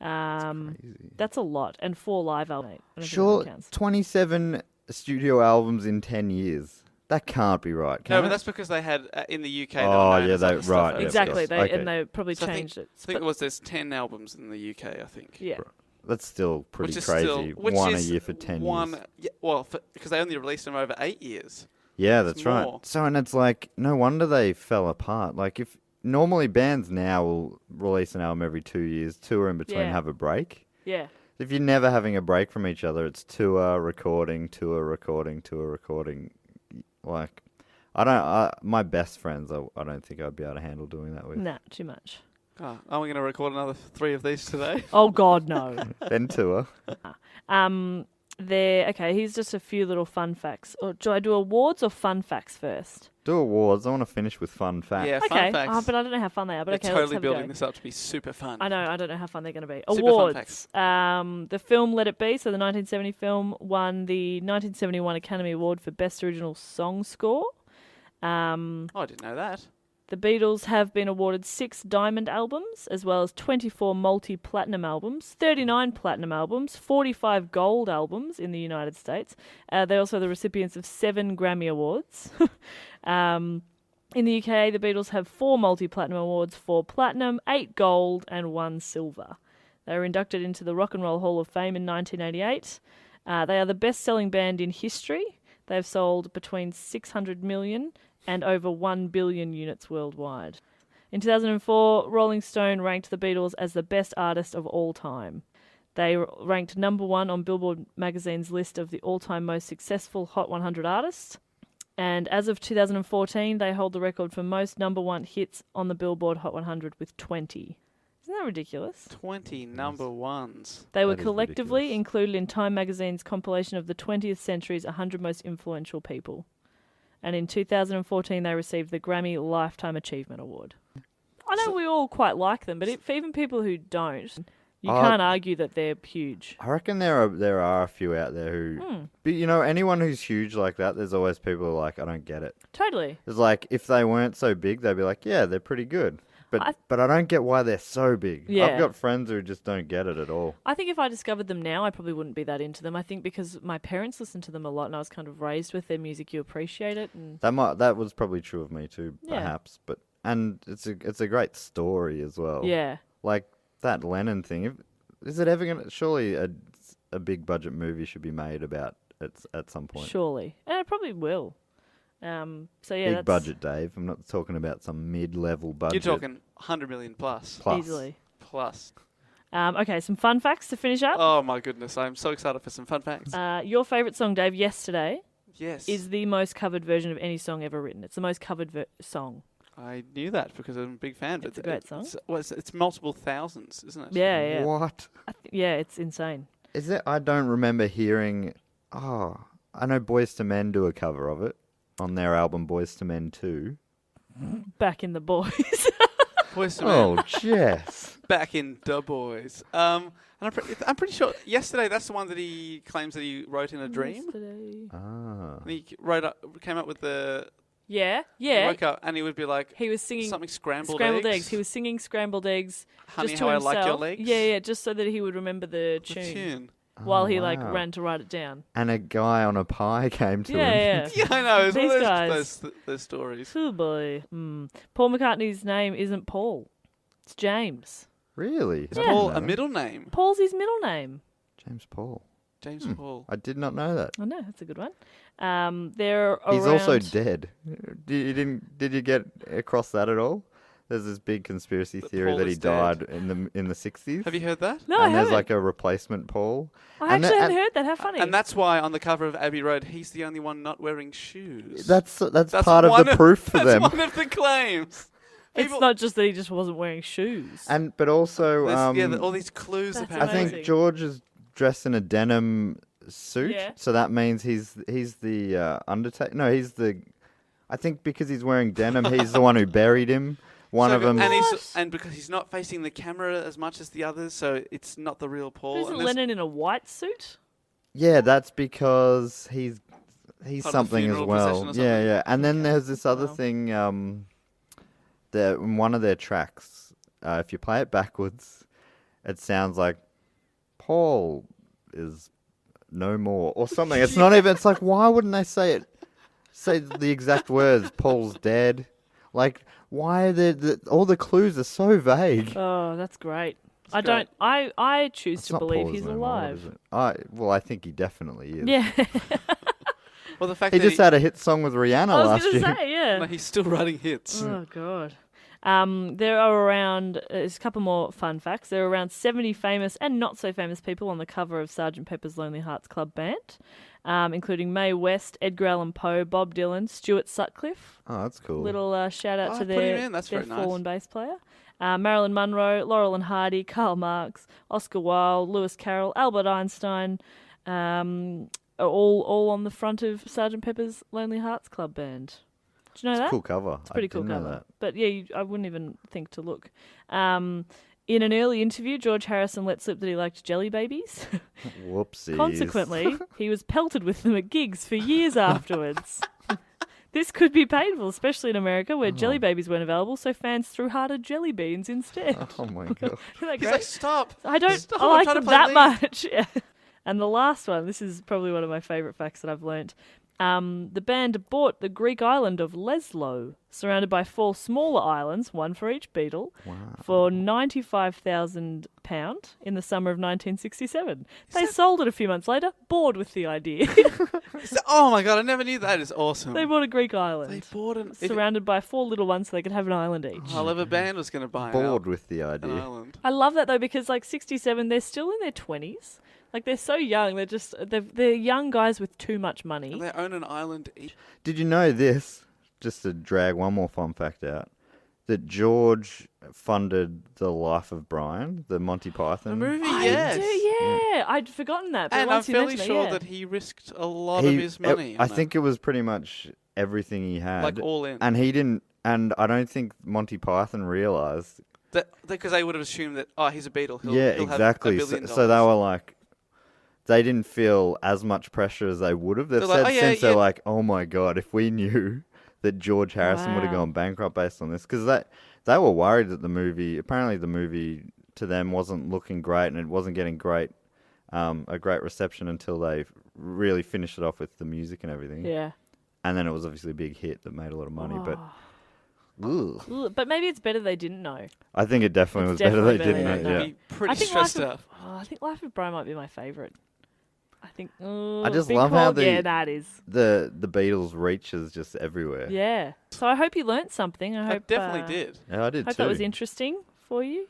Crazy. That's a lot. And 4 live albums. I don't think Sure, that counts. 27 studio albums in 10 years. That can't be right. No, Can but it? that's because they had, in the UK, Oh, they were known yeah, as they- other stuff right, over yes, Exactly. yes. They Okay. And they probably So changed it. I think it was there's 10 albums in the UK, I think. Yeah. That's still pretty Which is crazy. still, which One a is year for 10 one, years. Yeah, well, because they only released them over 8 years. Yeah, It's that's right. more. So, and it's like, no wonder they fell apart. Like, if normally bands now will release an album every 2 years, tour in between, Yeah. have a break. Yeah. If you're never having a break from each other, it's tour, recording. Like, my best friends, I don't think I'd be able to handle doing that with. Nah, too much. Oh, are we going to record another 3 of these today? Oh, God, no. Then tour. Okay, here's just a few little fun facts. Or do I do awards or fun facts first? Do awards. I want to finish with fun facts. Yeah, Okay, fun facts. but I don't know how fun they are. But They're okay, totally let's have a building go. this up to be super fun. I know. I don't know how fun they're going to be. Super fun Awards. facts. The film Let It Be, so the 1970 film, won the 1971 Academy Award for Best Original Song Score. Oh, I didn't know that. The Beatles have been awarded 6 diamond albums, as well as 24 multi-platinum albums, 39 platinum albums, 45 gold albums in the United States. They're also the recipients of 7 Grammy Awards. In the UK, the Beatles have 4 multi-platinum awards, 4 platinum, 8 gold, and 1 silver. They were inducted into the Rock and Roll Hall of Fame in 1988. They are the best-selling band in history. They've sold between 600 million and over 1 billion units worldwide. In 2004, Rolling Stone ranked the Beatles as the best artist of all time. They ranked number 1 on Billboard magazine's list of the all-time most successful Hot 100 artists. And as of 2014, they hold the record for most number 1 hits on the Billboard Hot 100 with 20. Isn't that ridiculous? 20 number ones. They were That is collectively ridiculous. included in Time magazine's compilation of the 20th century's 100 most influential people. And in 2014, they received the Grammy Lifetime Achievement Award. I know we all quite like them, but for even people who don't, you can't argue that they're huge. I reckon there are a few out there who, but you know, anyone who's huge like that, there's always people who are like, I don't get it. Totally. It's like if they weren't so big, they'd be like, yeah, they're pretty good. But I don't get why they're so big. Yeah. I've got friends who just don't get it at all. I think if I discovered them now, I probably wouldn't be that into them. I think because my parents listened to them a lot and I was kind of raised with their music, you appreciate it. And That was probably true of me too, Yeah. perhaps. And it's a great story as well. yeah. Like that Lennon thing. Is it ever gonna? Surely a big budget movie should be made about it at some point. Surely. And it probably will. So yeah, Big that's budget, Dave. I'm not talking about some mid-level budget. You're talking 100 million plus. plus. easily. Plus. Okay, some fun facts to finish up. Oh my goodness, I'm so excited for some fun facts. Your favourite song, Dave, Yesterday, Yes. is the most covered version of any song ever written. It's the most covered song. I knew that because I'm a big fan. It's a great song. It's multiple thousands, isn't it? Yeah, yeah. What Yeah, it's insane. is it? I don't remember hearing. Oh, I know Boyz II Men do a cover of it on their album Boyz II Men 2. Back in the boys. Boys to Men. Oh, Jess. Back in the boys. And I'm pretty sure yesterday that's the one that he claims that he wrote in a dream. Yesterday. Ah. And he came up with the. Yeah, He yeah. woke up and he would be like He was singing something scrambled eggs. He was singing scrambled eggs. Honey, just to how I himself. like your legs. Yeah, just so that he would remember the The tune, tune. while Oh, he wow. ran to write it down. And a guy on a pie came to him. Yeah, Yeah, I know. It's These one of guys. those stories. Oh boy. Paul McCartney's name isn't Paul. It's James. Really? Is I Paul didn't a know middle name? Paul's his middle name. that. James Paul. James Paul. I did not know that. I know, that's a good one. They're He's around... also dead. Did you get across that at all? There's this big conspiracy That theory Paul that he is dead. died in the 60s. Have you heard that? No, I and there's haven't. like a replacement Paul. I and actually the- haven't heard that. How funny. And that's why on the cover of Abbey Road, he's the only one not wearing shoes. That's part of one the proof for that's them. one of the claims. It's not just that he just wasn't wearing shoes. But also, all these clues That's I apparently. amazing. think George is dressed in a denim suit, Yeah. so that means he's the Undertaker. No, he's the. I think because he's wearing denim, he's the one who buried him. One So of them. and What? and because he's not facing the camera as much as the others, so it's not the real But Paul. isn't and there's Lennon in a white suit? Yeah, that's because he's Part of the something as funeral well. procession or something. Yeah, yeah. And then Okay. there's this other Wow. thing. In one of their tracks, if you play it backwards, it sounds like Paul is no more or something. It's not even. It's like, why wouldn't they say it? Say the exact words. Paul's dead. Like, why are all the clues are so vague? Oh, that's great. I great. don't. I choose It's to not believe Paul he's is no more, alive. is it? Well, I think he definitely is. Yeah, well, the fact He that just had a hit song with Rihanna I was last going to year. say, yeah. no, he's still writing hits. Oh god. There are around. There's a couple more fun facts. There are around 70 famous and not so famous people on the cover of Sgt. Pepper's Lonely Hearts Club Band, including Mae West, Edgar Allan Poe, Bob Dylan, Stuart Sutcliffe. Oh, that's cool. Little shout out Oh, to put him their, in, that's their very nice. fallen bass player. Marilyn Monroe, Laurel and Hardy, Karl Marx, Oscar Wilde, Lewis Carroll, Albert Einstein, are all on the front of Sgt. Pepper's Lonely Hearts Club Band. Do you know that? Cool cover. It's a pretty cool didn't know cover. that. But yeah, I wouldn't even think to look. In an early interview, George Harrison let slip that he liked jelly babies. Whoopsies. Consequently, he was pelted with them at gigs for years afterwards. This could be painful, especially in America where jelly babies weren't available, so fans threw harder jelly beans instead. Oh my god. Isn't that He's great? like, stop. I don't Stop, I I'm like trying to them play that lead. much. Yeah. And the last one, this is probably one of my favourite facts that I've learnt. The band bought the Greek island of Leslo, surrounded by 4 smaller islands, one for each Beatle, for £95,000 in the summer of 1967. They sold it a few months later, bored with the idea. Oh my god, I never knew that. Is awesome. They bought a Greek They island, bought an. surrounded by 4 little ones so they could have an island each. I love a band was going to buy Bored with the an idea. island. I love that though because like 67, they're still in their 20s. Like they're so young. They're young guys with too much money. And they own an island each. Did you know this? Just to drag one more fun fact out, that George funded The Life of Brian, the Monty The Python. movie, I yes. do, yeah. I'd forgotten that. But And I'm once you fairly mention sure it, yeah. that he risked a lot of his money. I on that. think it was pretty much everything he had. Like all in. And he didn't. And I don't think Monty Python realized. Because they would have assumed that, oh, he's a Beatle. He'll Exactly. Have $1 billion. So they were like, they didn't feel as much pressure as they would have. They've They're said like, oh, yeah, since they're yeah. like, oh my god, if we knew that George Harrison would have Wow. gone bankrupt based on this, because they were worried that the movie to them wasn't looking great and it wasn't getting a great reception until they really finished it off with the music and everything. Yeah. And then it was obviously a big hit that made a lot of money. But ugh. Ugh, but maybe it's better they didn't know. I think it definitely It's was better they definitely didn't better know. they Yeah. Be pretty I think stressed out. I think Life of Brian might be my favourite. I think. I just big love how call. Yeah, that is. the Beatles reach is just everywhere. Yeah. So I hope you learnt something. I I hope definitely did. Yeah, I did Hope too. that was interesting for you.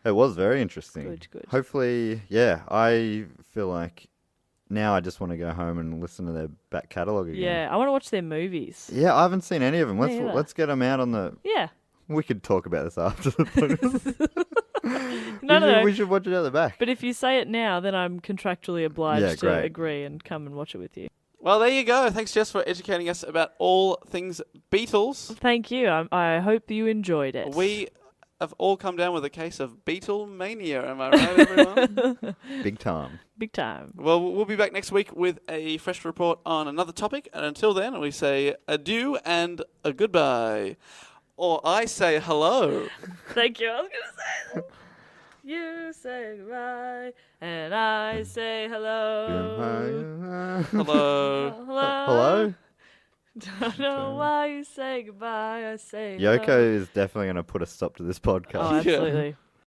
It was very interesting. Good. Hopefully, yeah. I feel like now I just want to go home and listen to their back catalogue again. Yeah, I want to watch their movies. Yeah, I haven't seen any of them. Me either. Let's get them out on the. Yeah. We could talk about this after the podcast. No. We should watch it at the back. But if you say it now, then I'm contractually obliged Yeah, to great. agree and come and watch it with you. Well, there you go. Thanks, Jess, for educating us about all things Beatles. Thank you. I hope you enjoyed it. We have all come down with a case of Beatle mania. Am I right, everyone? Big time. Big time. Well, we'll be back next week with a fresh report on another topic. And until then, we say adieu and a goodbye. Or I say hello. Thank you. I was going to say that. You say goodbye, and I say hello. Hello. Hello? Don't know why you say goodbye. I say Yoko hello. is definitely going to put a stop to this podcast. Oh, absolutely.